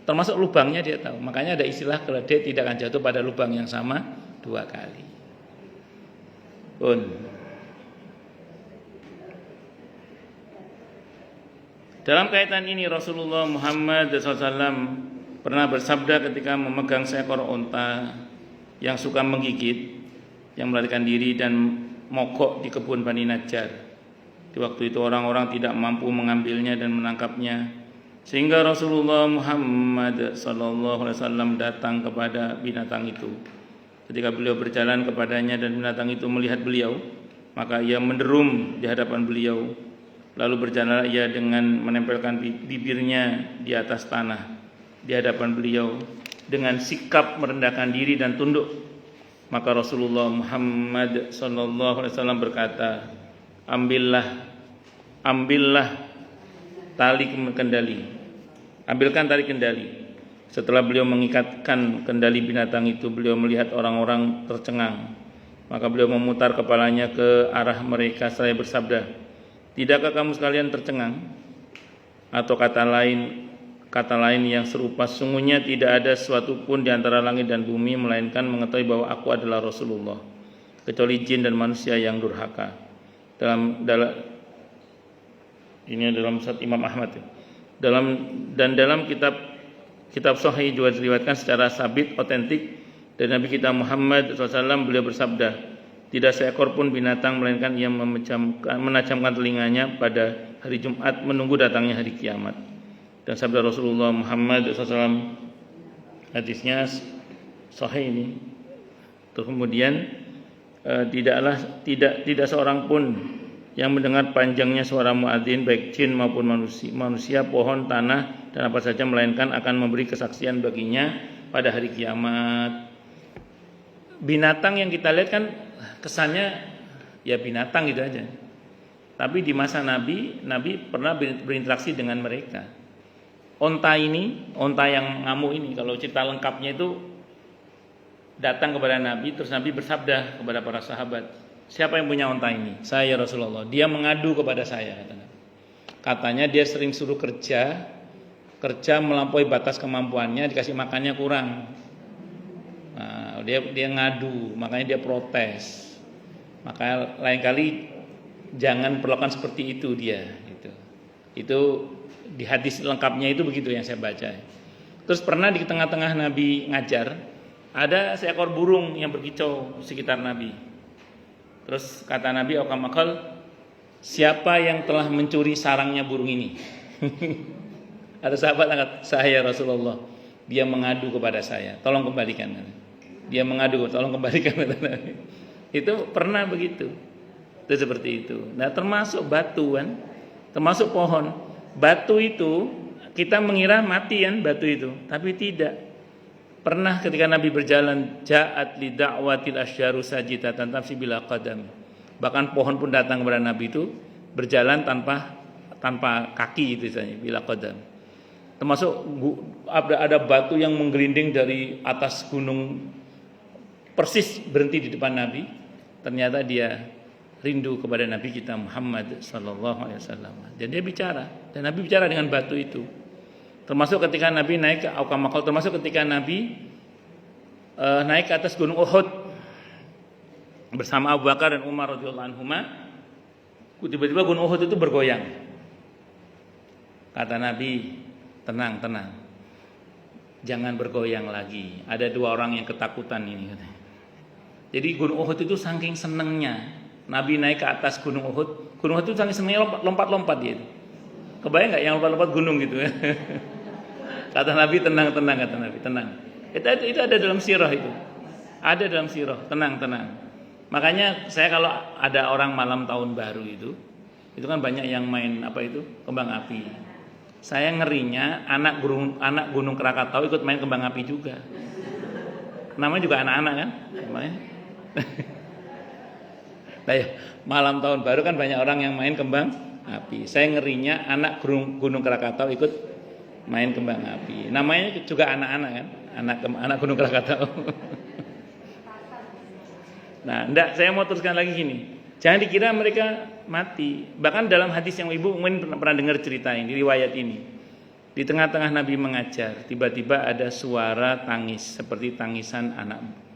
Termasuk lubangnya dia tahu. Makanya ada istilah keledai tidak akan jatuh pada lubang yang sama 2 kali. Dalam kaitan ini Rasulullah Muhammad SAW pernah bersabda ketika memegang seekor unta yang suka menggigit, yang melarikan diri dan mogok di kebun Bani Najjar. Di waktu itu orang-orang tidak mampu mengambilnya dan menangkapnya, sehingga Rasulullah Muhammad SAW datang kepada binatang itu. Ketika beliau berjalan kepadanya dan binatang itu melihat beliau, maka ia menderum di hadapan beliau. Lalu berjalan ia dengan menempelkan bibirnya di atas tanah di hadapan beliau dengan sikap merendahkan diri dan tunduk. Maka Rasulullah Muhammad SAW berkata, ambillah tali kendali. Ambilkan tali kendali. Setelah beliau mengikatkan kendali binatang itu, beliau melihat orang-orang tercengang. Maka beliau memutar kepalanya ke arah mereka seraya bersabda, tidakkah kamu sekalian tercengang? Atau kata lain yang serupa, sungguhnya tidak ada sesuatu pun di antara langit dan bumi melainkan mengetahui bahwa aku adalah Rasulullah, kecuali jin dan manusia yang durhaka. Ini dalam Musnad Imam Ahmad. Dalam kitab Sahih juga diriwayatkan secara sabit otentik dari Nabi kita Muhammad SAW, beliau bersabda, tidak seekor pun binatang melainkan ia menajamkan telinganya pada hari Jumat menunggu datangnya hari kiamat. Dan sabda Rasulullah Muhammad SAW, hadisnya sahih ini. Terus kemudian tidak seorang pun yang mendengar panjangnya suara muadzin, baik jin maupun manusia, pohon, tanah dan apa saja, melainkan akan memberi kesaksian baginya pada hari kiamat. Binatang yang kita lihat kan kesannya ya binatang gitu aja. Tapi di masa Nabi pernah berinteraksi dengan mereka. Onta yang ngamuk ini, kalau cerita lengkapnya itu datang kepada Nabi, terus Nabi bersabda kepada para sahabat, siapa yang punya onta ini? Saya, Rasulullah. Dia mengadu kepada saya, katanya dia sering suruh kerja melampaui batas kemampuannya, dikasih makannya kurang. Nah, dia ngadu, makanya dia protes. Maka lain kali jangan perlakukan seperti itu dia. Itu di hadis lengkapnya itu begitu yang saya baca. Terus pernah di tengah-tengah Nabi ngajar, ada seekor burung yang berkicau sekitar Nabi. Terus kata Nabi, "Akamakal, siapa yang telah mencuri sarangnya burung ini?" Ada sahabat angkat, "Saya, Rasulullah. Dia mengadu kepada saya, tolong kembalikan." Dia mengadu, tolong kembalikan. Itu pernah begitu. Itu seperti itu. Nah, termasuk batu kan, termasuk pohon. Batu itu kita mengira mati kan batu itu, tapi tidak. Pernah ketika Nabi berjalan, ja'at li da'watil asyaru sajidatan tamsi bila qadam. Bahkan pohon pun datang kepada Nabi itu berjalan tanpa kaki itu saja, bila qadam. Termasuk ada batu yang menggelinding dari atas gunung persis berhenti di depan Nabi. Ternyata dia rindu kepada Nabi kita Muhammad sallallahu alaihi wasallam. Dan dia bicara, dan Nabi bicara dengan batu itu. Termasuk ketika Nabi naik ke Aukamakal, termasuk ketika Nabi naik ke atas gunung Uhud bersama Abu Bakar dan Umar radhiyallahu anhuma. Tiba-tiba gunung Uhud itu bergoyang. Kata Nabi, tenang. Jangan bergoyang lagi. Ada 2 orang yang ketakutan ini katanya. Jadi gunung Uhud itu saking senengnya Nabi naik ke atas gunung Uhud. Gunung Uhud itu saking senengnya lompat-lompat dia itu. Kebayang nggak yang lompat-lompat gunung gitu? Kata Nabi, tenang. Kata Nabi, tenang. Itu ada dalam sirah itu. Ada dalam sirah, tenang. Makanya saya kalau ada orang malam tahun baru itu kan banyak yang main kembang api. Saya ngerinya anak gunung Krakatau ikut main kembang api juga. Namanya juga anak-anak kan? Namanya. Nah, ya, malam tahun baru kan banyak orang yang main kembang api. Saya ngerinya anak gunung Krakatau ikut main kembang api. Namanya juga anak-anak kan? Anak gunung Krakatau. Nah, saya mau teruskan lagi gini. Jangan dikira mereka mati. Bahkan dalam hadis yang ibu mungkin pernah dengar cerita ini, riwayat ini. Di tengah-tengah Nabi mengajar, tiba-tiba ada suara tangis seperti tangisan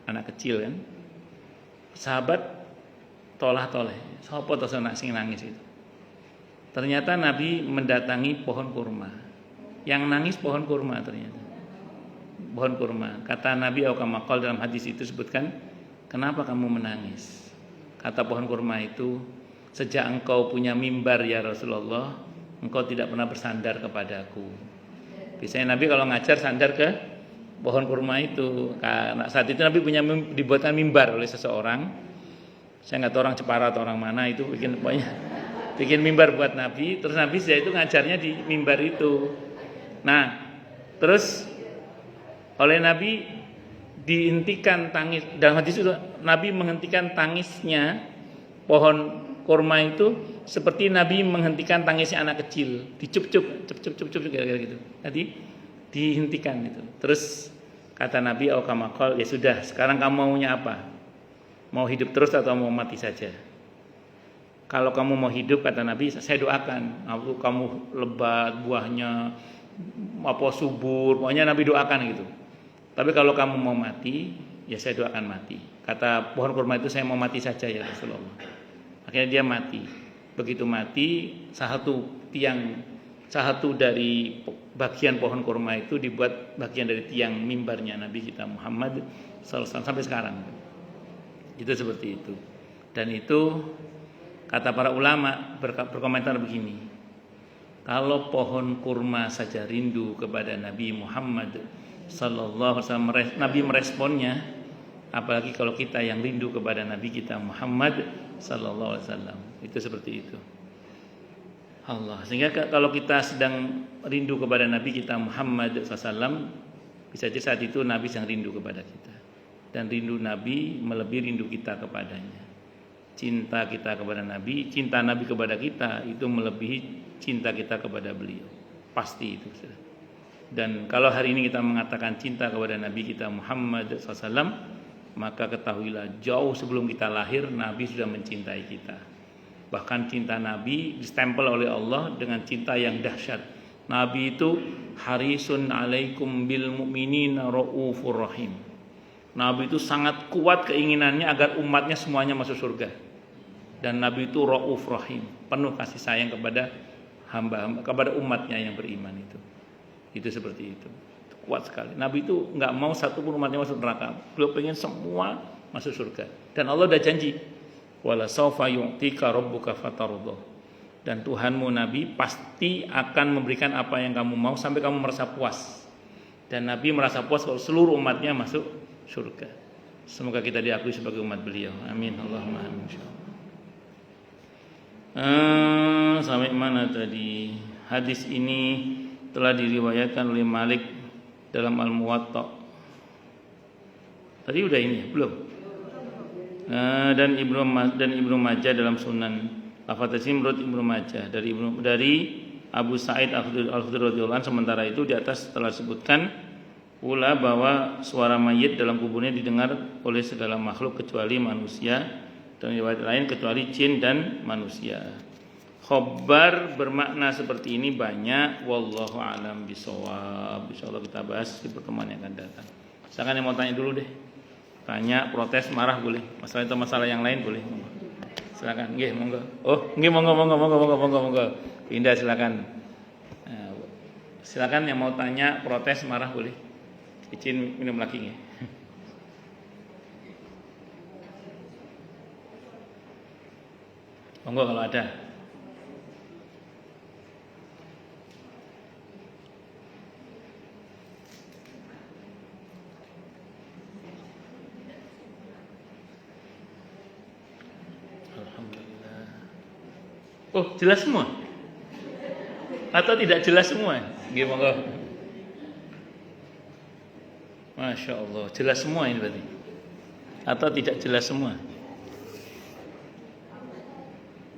anak kecil kan. Sahabat tolah-toleh, sapa to anak sing nangis itu. Ternyata Nabi mendatangi pohon kurma. Yang nangis pohon kurma ternyata. Pohon kurma. Kata Nabi Aukamakal dalam hadis itu sebutkan, "Kenapa kamu menangis?" Kata pohon kurma itu, "Sejak engkau punya mimbar ya Rasulullah, engkau tidak pernah bersandar kepadaku." Biasanya Nabi kalau ngajar sandar ke pohon kurma itu. Karena saat itu Nabi dibuatkan mimbar oleh seseorang. Saya nggak tahu orang Jepara atau orang mana itu bikin mimbar buat Nabi. Terus Nabi setelah itu ngajarnya di mimbar itu. Nah, terus oleh Nabi dihentikan tangis. Dalam hadis itu Nabi menghentikan tangisnya pohon kurma itu seperti Nabi menghentikan tangisnya anak kecil, dicup-cup kira-kira gitu. Tadi dihentikan itu. Terus kata Nabi Aukamakal, "Ya sudah, sekarang kamu maunya apa? Mau hidup terus atau mau mati saja?" "Kalau kamu mau hidup," kata Nabi, "saya doakan kamu lebat buahnya, subur, pokoknya Nabi doakan gitu. Tapi kalau kamu mau mati, ya saya doakan mati." Kata pohon kurma itu, "Saya mau mati saja ya Rasulullah." Akhirnya dia mati. Begitu mati, satu dari bagian pohon kurma itu dibuat bagian dari tiang mimbarnya Nabi kita Muhammad SAW sampai sekarang. Itu seperti itu. Dan itu kata para ulama berkomentar begini. Kalau pohon kurma saja rindu kepada Nabi Muhammad sallallahu alaihi wasallam, Nabi meresponnya, apalagi kalau kita yang rindu kepada Nabi kita Muhammad sallallahu alaihi wasallam. Itu seperti itu. Allah. Sehingga kalau kita sedang rindu kepada Nabi kita Muhammad SAW, bisa jadi saat itu Nabi sedang rindu kepada kita. Dan rindu Nabi melebihi rindu kita kepadanya. cinta kita kepada Nabi, cinta Nabi kepada kita itu melebihi cinta kita kepada beliau. Pasti itu. Dan kalau hari ini kita mengatakan cinta kepada Nabi kita Muhammad SAW, maka ketahuilah jauh sebelum kita lahir Nabi sudah mencintai kita. Bahkan cinta Nabi distempel oleh Allah dengan cinta yang dahsyat. Nabi itu harisun alaikum bil mu'minina raufur rahim. Nabi itu sangat kuat keinginannya agar umatnya semuanya masuk surga. Dan Nabi itu rauf rahim, penuh kasih sayang kepada hamba-hamba, kepada umatnya yang beriman itu. Itu seperti itu. Kuat sekali. Nabi itu nggak mau satupun umatnya masuk neraka. Beliau pengen semua masuk surga. Dan Allah udah janji, wala saufa yu'tika rabbuka fatardah. Dan Tuhanmu Nabi pasti akan memberikan apa yang kamu mau sampai kamu merasa puas. Dan Nabi merasa puas kalau seluruh umatnya masuk surga. Semoga kita diakui sebagai umat beliau. Amin. Allahumma amin. Sampai mana tadi? Hadis ini telah diriwayatkan oleh Malik dalam Al-Muwatta. Tadi udah ini belum? Dan Ibnu Majah dalam Sunan. Lafaz menurut Ibnu Majah dari Abu Sa'id Al-Khudri radhiyallahu anhu. Sementara itu di atas telah disebutkan pula bahwa suara mayit dalam kuburnya didengar oleh segala makhluk kecuali manusia, dan riwayat lain kecuali jin dan manusia. Khobar bermakna seperti ini banyak. Wallahu a'lam bishawab. Insyaallah kita bahas di pertemuan yang akan datang. Silakan yang mau tanya dulu deh. Tanya, protes, marah boleh. Masalah itu masalah yang lain boleh. Silakan. Nggih, monggo. Oh, nggih monggo. Pindah silakan. Silakan yang mau tanya, protes, marah boleh. Izin minum lagi nggih. Monggo kalau ada. Oh, jelas semua? Atau tidak jelas semua? Gimana? Masya Allah, jelas semua ini berarti? Atau tidak jelas semua?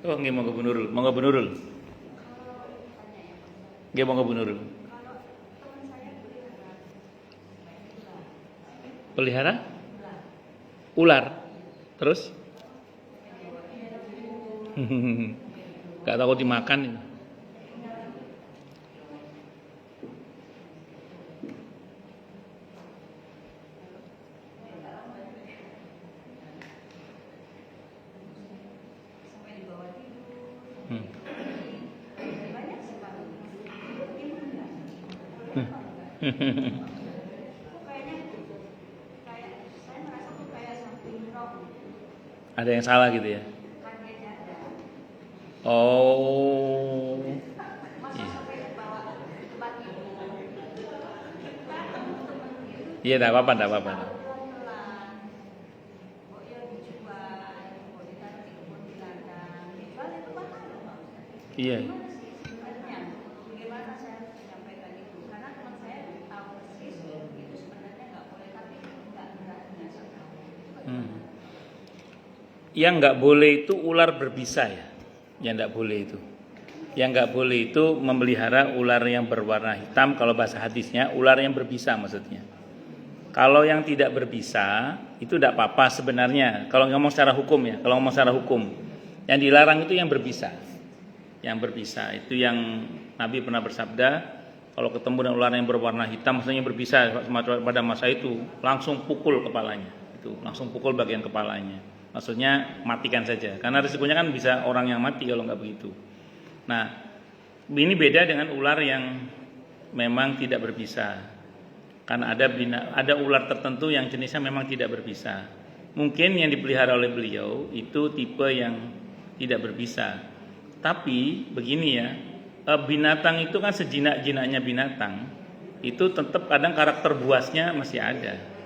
Oh, nggih monggo Bu Nurul, monggo Bu Nurul. Nggih monggo Bu Nurul. Pelihara? Ular. Terus? Gak takut dimakan itu. Ada yang salah gitu ya. Oh. Iya, enggak apa-apa. Iya. Yang nggak boleh itu ular berbisa ya. Yang nggak boleh itu. Yang nggak boleh itu memelihara ular yang berwarna hitam. Kalau bahasa hadisnya ular yang berbisa maksudnya. Kalau yang tidak berbisa itu tidak apa-apa sebenarnya. Kalau ngomong secara hukum ya. Kalau ngomong secara hukum, yang dilarang itu yang berbisa. Yang berbisa itu yang Nabi pernah bersabda, kalau ketemu dengan ular yang berwarna hitam, maksudnya berbisa pada masa itu, langsung pukul kepalanya. Itu langsung pukul bagian kepalanya. Maksudnya matikan saja, karena risikonya kan bisa orang yang mati kalau nggak begitu. Nah, ini beda dengan ular yang memang tidak berbisa. Karena ada ular tertentu yang jenisnya memang tidak berbisa. Mungkin yang dipelihara oleh beliau itu tipe yang tidak berbisa. Tapi begini ya, binatang itu kan sejinak-jinaknya binatang, itu tetap kadang karakter buasnya masih ada.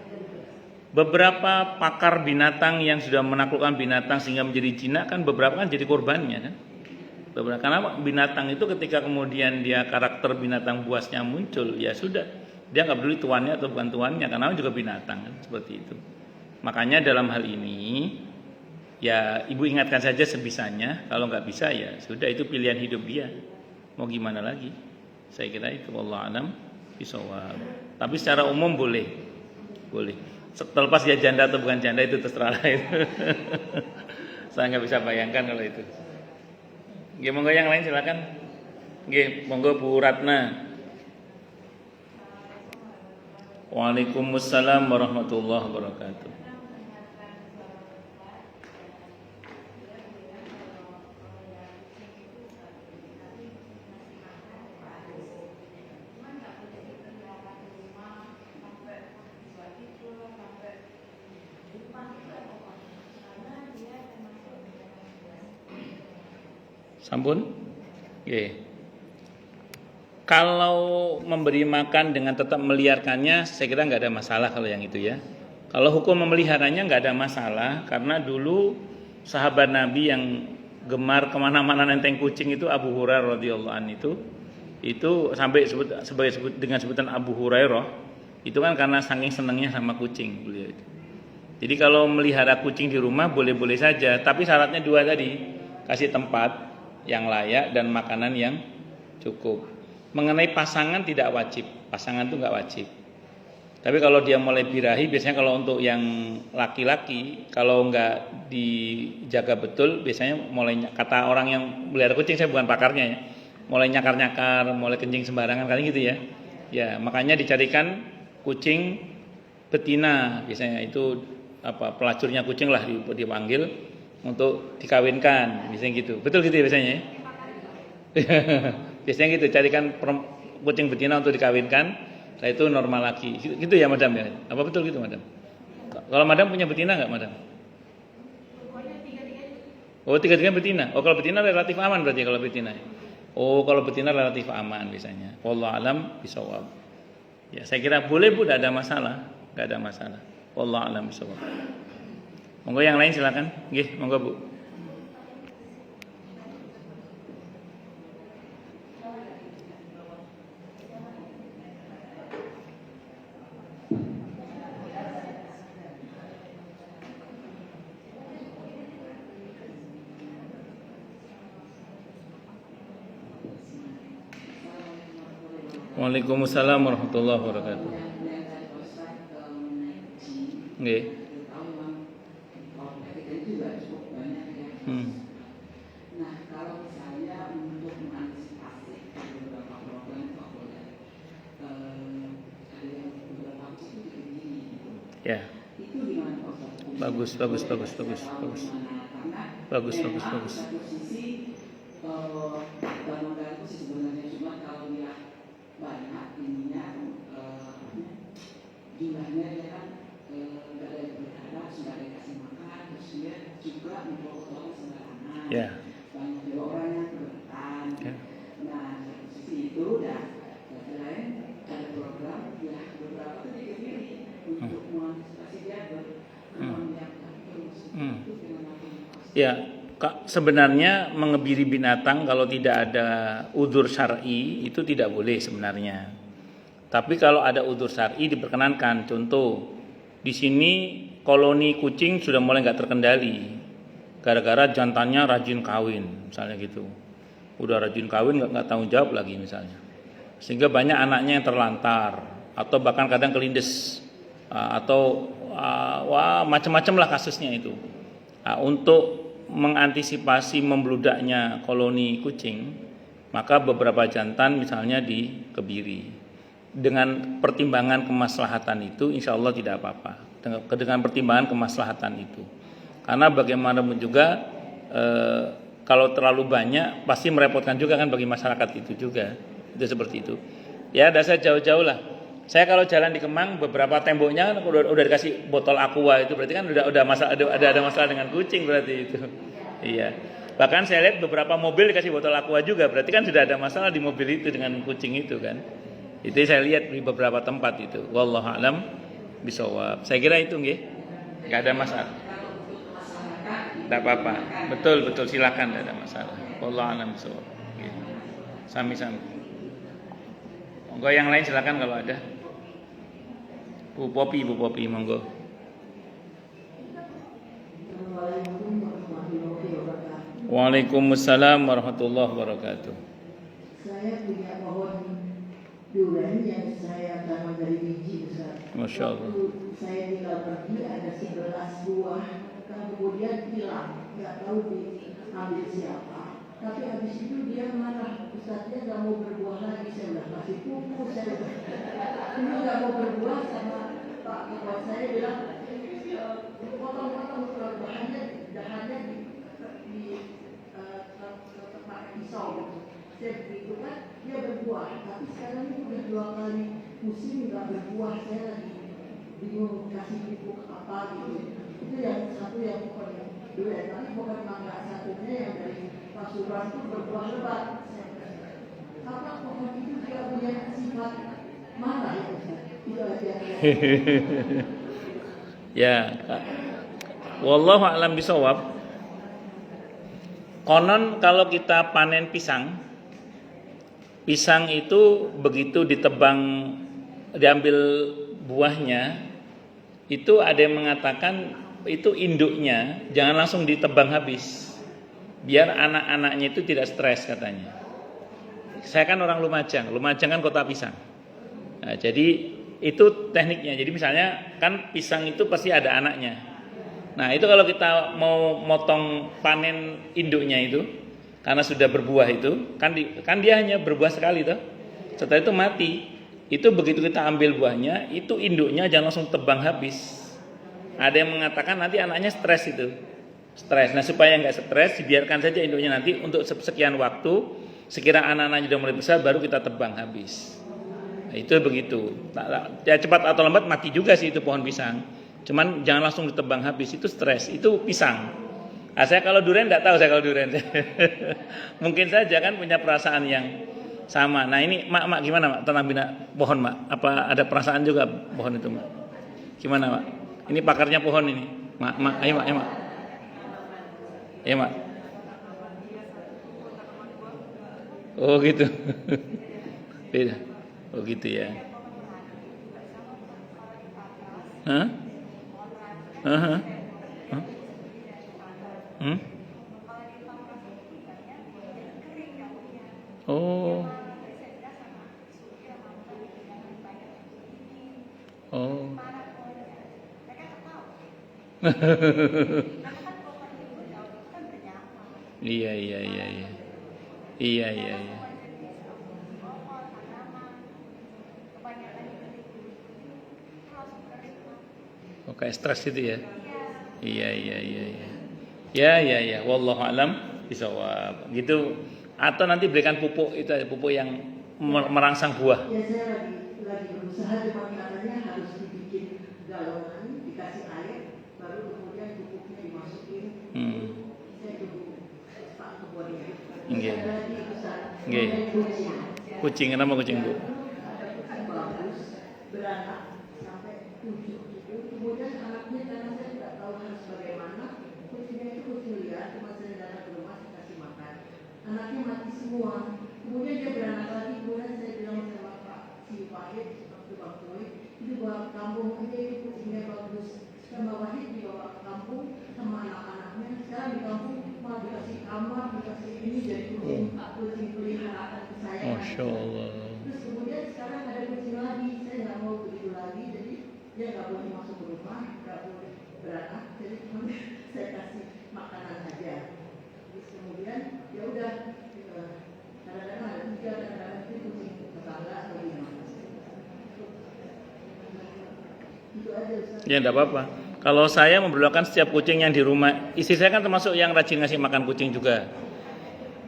Beberapa pakar binatang yang sudah menaklukkan binatang sehingga menjadi jinak kan beberapa kan jadi korbannya kan. Karena binatang itu ketika kemudian dia karakter binatang buasnya muncul, ya sudah, dia nggak peduli tuannya atau bukan tuannya, karena juga binatang kan, seperti itu. Makanya dalam hal ini Ya ibu ingatkan saja sebisanya. Kalau nggak bisa ya sudah, itu pilihan hidup dia. Mau gimana lagi? Saya kira itu, wallahu alam bishawab. Tapi secara umum boleh. Terlepas dia janda atau bukan janda itu terserah itu. Saya nggak bisa bayangkan kalau itu. Nggih, monggo yang lain silakan. Nggih, monggo Bu Ratna. Waalaikumsalam warahmatullahi wabarakatuh. Sampun? Nggih. Kalau memberi makan dengan tetap meliarkannya, saya kira nggak ada masalah kalau yang itu ya. Kalau hukum memeliharanya nggak ada masalah, karena dulu sahabat Nabi yang gemar kemana-mana nenteng kucing itu Abu Hurairah radhiyallahu anhu itu sampai dengan sebutan Abu Hurairah itu kan karena saking senangnya sama kucing beliau itu. Jadi kalau melihara kucing di rumah boleh-boleh saja, tapi syaratnya dua tadi, kasih tempat yang layak dan makanan yang cukup. Mengenai pasangan tidak wajib, pasangan itu nggak wajib. Tapi kalau dia mulai birahi, biasanya kalau untuk yang laki-laki, kalau nggak dijaga betul, biasanya mulai, kata orang yang melihara kucing, saya bukan pakarnya ya, mulai nyakar-nyakar, mulai kencing sembarangan kali gitu ya. Ya makanya dicarikan kucing betina, biasanya itu pelacurnya kucing lah dipanggil untuk dikawinkan, biasanya gitu. Betul gitu ya biasanya ya? Biasanya gitu, carikan kucing betina untuk dikawinkan, setelah itu normal lagi. Gitu ya madam ya? Apa betul gitu madam? Kalau madam punya betina nggak madam? Oh, tiga-tiganya betina. Oh, kalau betina relatif aman berarti kalau betina. Oh, kalau betina relatif aman biasanya. Wallahu alam bishawab. Ya, saya kira boleh Bu, tidak ada masalah, nggak ada masalah. Wallahu alam bishawab. Monggo yang lain silakan. Nggih, monggo Bu. Waalaikumsalam warahmatullahi wabarakatuh. Nggih. Nah, kalau misalnya untuk mengantisipasi beberapa program itu boleh ada yang beberapa itu begini. Ya. Itu gimana Pak? Bagus. Bagus. Satu sisi barang itu sebenarnya cuma kalau dia banyak ininya jumlahnya dia kan nggak ada yang berdarah, sudah ada kasih makan, terus dia juga membawa sembarangan. Ya. Banyak juga orang yang bertahan. Ya. Nah, satu sisi itu udah lain ada program ya beberapa itu dikebiri untuk mengantisipasi dia berkembang terus itu dengan Ya, sebenarnya mengebiri binatang kalau tidak ada udzur syar'i itu tidak boleh sebenarnya. Tapi kalau ada udzur syar'i diperkenankan. Contoh, di sini koloni kucing sudah mulai nggak terkendali gara-gara jantannya rajin kawin, misalnya gitu. Udah rajin kawin nggak tanggung jawab lagi misalnya, sehingga banyak anaknya yang terlantar atau bahkan kadang kelindes atau macam-macam lah kasusnya itu. Untuk mengantisipasi membludaknya koloni kucing, maka beberapa jantan misalnya dikebiri. Dengan pertimbangan kemaslahatan itu insya Allah tidak apa-apa. Dengan pertimbangan kemaslahatan itu, karena bagaimanapun juga kalau terlalu banyak pasti merepotkan juga kan bagi masyarakat itu juga. Itu seperti itu. Ya, dasar jauh-jauh lah. Saya kalau jalan di Kemang, beberapa temboknya udah dikasih botol aqua, itu berarti kan udah masalah, ada masalah dengan kucing berarti itu. Iya. Bahkan saya lihat beberapa mobil dikasih botol aqua juga, berarti kan sudah ada masalah di mobil itu dengan kucing itu kan. Itu saya lihat di beberapa tempat itu. Wallahu a'lam bishawab. Saya kira itu nggih. Enggak ada masalah. Enggak apa-apa. Betul silakan, enggak ada masalah. Wallahu a'lam bishawab. Nggih. Sami-sami. Monggo yang lain silakan kalau ada. Bu Popi, monggo. Assalamualaikum Waalaikumsalam warahmatullahi wabarakatuh. Saya punya pohon durian yang saya tanam dari biji besar. Masya Allah. Waktu saya tinggal pergi ada 11 buah, kemudian hilang, nggak tahu diambil siapa. Tapi habis itu dia marah, Ustaznya nggak mau berbuah lagi. Saya udah kasih pupuk, saya udah ini nggak mau berbuah sama Pak Ketua. Saya bilang potong-potong dahannya di tempat pisau. Saya begitu kan dia berbuah, tapi sekarang ini udah 2 kali musim nggak berbuah. Saya lagi bingung kasih pupuk apa gitu. Itu yang satu yang pohon durian, tapi pohon mangga satunya yang dari Pasuruan itu berbuah lebat. Apa pohon itu juga punya sifat marah ya Ustaz? Itu aja. Ya, wallahu a'lam bishawab. Konon kalau kita panen pisang itu begitu ditebang, diambil buahnya, itu ada yang mengatakan itu induknya jangan langsung ditebang habis, biar anak-anaknya itu tidak stres katanya. Saya kan orang Lumajang kan kota pisang. Nah, jadi itu tekniknya. Jadi misalnya kan pisang itu pasti ada anaknya. Nah itu kalau kita mau motong panen induknya itu, karena sudah berbuah itu, kan dia hanya berbuah sekali toh. Setelah itu mati. Itu begitu kita ambil buahnya, itu induknya jangan langsung tebang habis. Ada yang mengatakan nanti anaknya stres itu. Stres. Nah supaya nggak stres, dibiarkan saja induknya nanti untuk sekian waktu. Sekira anak-anaknya sudah mulai besar, baru kita tebang habis. Nah, itu begitu. Ya cepat atau lambat mati juga sih itu pohon pisang. Cuman jangan langsung ditebang habis, itu stres. Itu pisang. Nah, saya kalau durian nggak tahu saya kalau durian. Mungkin saja kan punya perasaan yang sama. Nah ini mak gimana mak tentang bina pohon mak? Apa ada perasaan juga pohon itu mak? Gimana mak? Ini pakarnya pohon ini. Mak, ayo mak. Ayo mak. Oh gitu. Beda. Oh gitu ya. Hah? Hah? Oh. Oh. Iya. Iya. Oh, kayak stres itu ya. Iya. Ya. Wallahu alam bisawab. Gitu. Atau nanti berikan pupuk itu ada pupuk yang merangsang buah. Ya saya lagi berusaha, cuma katanya harus dibikin galongan, dikasih air, baru kemudian pupuknya dimasukin. Saya tunggu Pak Kebuannya. Nggih. Ada lagi Ustaz. Nggih. Kucing, kenapa kucing Bu? Ada kucing bagus, beranak sampai 7 gitu. Kemudian anaknya karena saya tidak tahu harus bagaimana, kucingnya itu kucing liar, cuma saya datang ke rumah saya kasih makan. Anaknya mati semua. Kemudian dia beranak lagi. Kemudian saya bilang sama Pak Wahid, waktu Pak Wahid, itu bawa ke kampung aja, itu kucingnya bagus. Sama Wahid dibawa ke kampung sama anak-anaknya. Sekarang di kampung malah dikasih kamar, dikasih ini jadi kucing peliharaan kesayangan. Masya Allah. Terus kemudian sekarang ada kucing lagi. Saya nggak mau begitu lagi, jadi dia nggak boleh masuk ke rumah, nggak boleh beranak. Jadi cuma saya kasih makanan aja. Terus kemudian ya udah kadang-kadang ada 3, kadang-kadang itu kucing tetangga atau gimana. Itu aja Ustaz. Ya enggak apa-apa. Kalau saya memperlakukan setiap kucing yang di rumah, istri saya kan termasuk yang rajin ngasih makan kucing juga.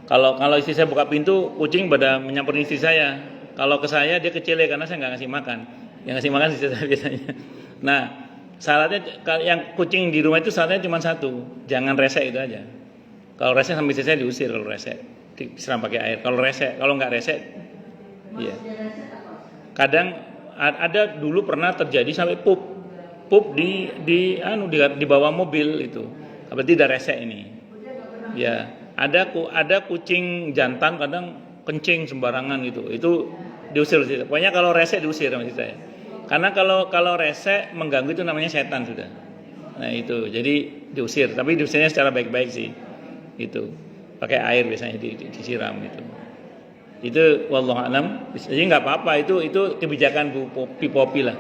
Kalau istri saya buka pintu, kucing pada menyamperin istri saya. Kalau ke saya dia kecil ya karena saya nggak ngasih makan. Yang ngasih makan istri saya biasanya. Nah, syaratnya yang kucing di rumah itu syaratnya cuma satu, jangan resek itu aja. Kalau resek sampai istri saya diusir kalau resek, disiram pakai air. Kalau nggak resek, iya. Kadang ada dulu pernah terjadi sampai pup di bawah mobil itu. Berarti udah resek ini. Ya, ada kucing jantan kadang kencing sembarangan gitu. Itu diusir sih. Pokoknya kalau resek diusir sama saya. Karena kalau resek mengganggu itu namanya setan sudah. Nah, itu. Jadi diusir, tapi diusirnya secara baik-baik sih. Itu. pakai air biasanya disiram gitu. Itu wallahu alam. Jadi nggak apa-apa, itu kebijakan Bu Popi lah.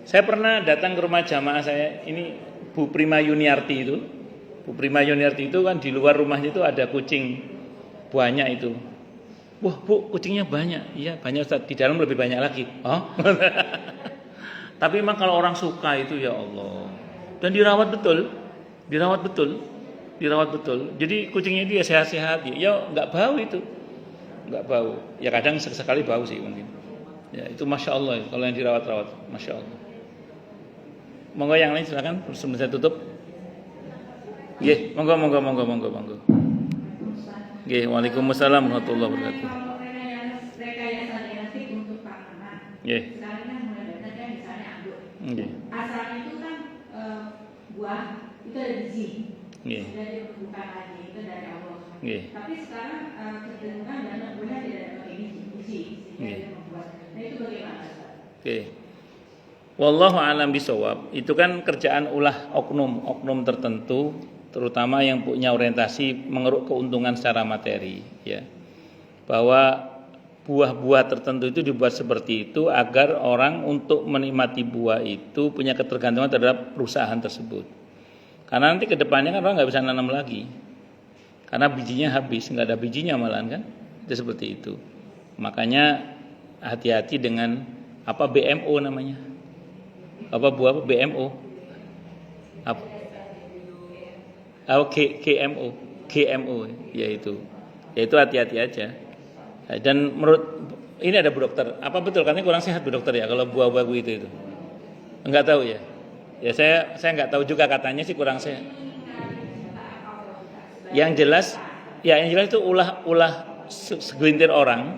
Saya pernah datang ke rumah jamaah saya, ini Bu Prima Yuniarti itu. Bu Prima Yuniarti itu kan di luar rumahnya itu ada kucing banyak itu. Wah Bu, kucingnya banyak. Iya banyak Ustaz, di dalam lebih banyak lagi. Oh? Tapi memang kalau orang suka itu ya Allah. Dan dirawat betul. Jadi kucingnya dia sehat-sehat. Ya nggak bau itu. Nggak bau. Ya kadang sekali bau sih mungkin. Ya itu masya Allah kalau yang dirawat-rawat, masya Allah. Monggo yang lain silakan sebelum saya tutup. Nggih, monggo. Nggih, waalaikumsalam warahmatullahi wabarakatuh. Kalau rekayasa genetik untuk tanaman, Nggih. sekarang kan mulai datangnya misalnya anggur. Nggih. Asalnya itu kan buah itu ada biji, Nggih. sudah dibuka lagi itu dari Allah. Nggih. Tapi sekarang kecenderungan dan buahnya tidak ada pakai biji, sehingga Nggih. dia membuat. Nah itu bagaimana? Ustaz? Oke. Wallahu a'lam bishawab. Itu kan kerjaan ulah oknum tertentu, terutama yang punya orientasi mengeruk keuntungan secara materi, ya. Bahwa buah-buah tertentu itu dibuat seperti itu agar orang untuk menikmati buah itu punya ketergantungan terhadap perusahaan tersebut. Karena nanti ke depannya kan orang nggak bisa nanam lagi. Karena bijinya habis, nggak ada bijinya malahan kan. Itu seperti itu. Makanya hati-hati dengan apa BMO namanya. Apa buah apa BMO? Apa? GMO yaitu hati-hati aja. Dan menurut ini ada Bu Dokter, apa betul katanya kurang sehat Bu Dokter ya kalau buah-buah itu? Enggak tahu ya. Ya saya enggak tahu juga, katanya sih kurang sehat. Yang jelas itu ulah segelintir orang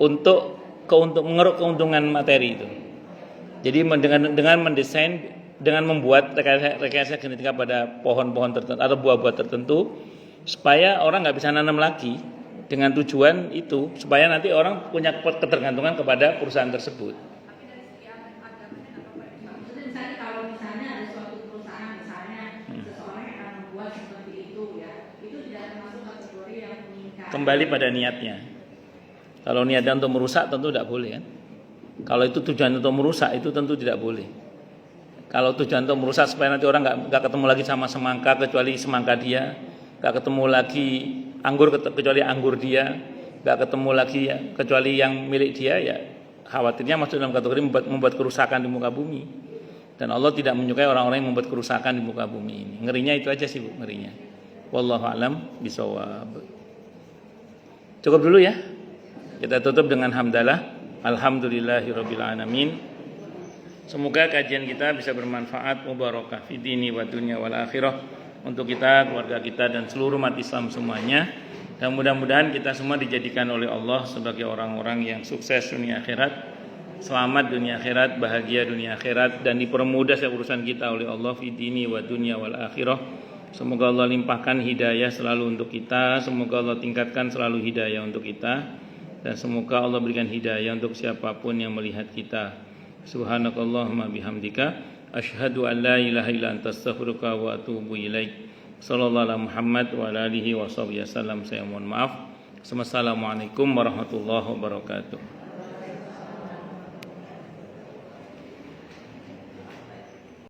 untuk mengeruk keuntungan materi itu. Jadi dengan mendesain, dengan membuat rekayasa genetika pada pohon-pohon tertentu atau buah-buah tertentu supaya orang nggak bisa nanam lagi, dengan tujuan itu supaya nanti orang punya ketergantungan kepada perusahaan tersebut. Maksudnya misalnya kalau misalnya ada suatu perusahaan misalnya seseorang yang akan membuat seperti itu ya, itu tidak termasuk kategori yang meningkat. Kembali pada niatnya. Kalau niatnya untuk merusak tentu tidak boleh kan. Kalau itu tujuan untuk merusak itu tentu tidak boleh. Kalau tujuan untuk merusak supaya nanti orang nggak ketemu lagi sama semangka kecuali semangka dia, nggak ketemu lagi anggur kecuali anggur dia, nggak ketemu lagi kecuali yang milik dia, ya khawatirnya masuk dalam kategori membuat kerusakan di muka bumi. Dan Allah tidak menyukai orang-orang yang membuat kerusakan di muka bumi ini. Ngerinya itu aja sih Bu, ngerinya. Wallahu a'lam bishawab. Cukup dulu ya. Kita tutup dengan hamdalah. Alhamdulillahirabbil alamin. Semoga kajian kita bisa bermanfaat, mubarakah fi dini wa dunya wal akhirah untuk kita, keluarga kita dan seluruh umat Islam semuanya. Dan mudah-mudahan kita semua dijadikan oleh Allah sebagai orang-orang yang sukses dunia akhirat, selamat dunia akhirat, bahagia dunia akhirat, dan dipermudah urusan kita oleh Allah fi dini wa dunya wal akhirah. Semoga Allah limpahkan hidayah selalu untuk kita, semoga Allah tingkatkan selalu hidayah untuk kita, dan semoga Allah berikan hidayah untuk siapapun yang melihat kita. Subhanakallahumma bihamdika asyhadu an la ilaha illa anta astaghfiruka wa atubu ilaik. Sallallahu alaihi Muhammad wa ala alihi wa sahbihi wasallam. Saya mohon maaf. Wassalamualaikum warahmatullahi wabarakatuh.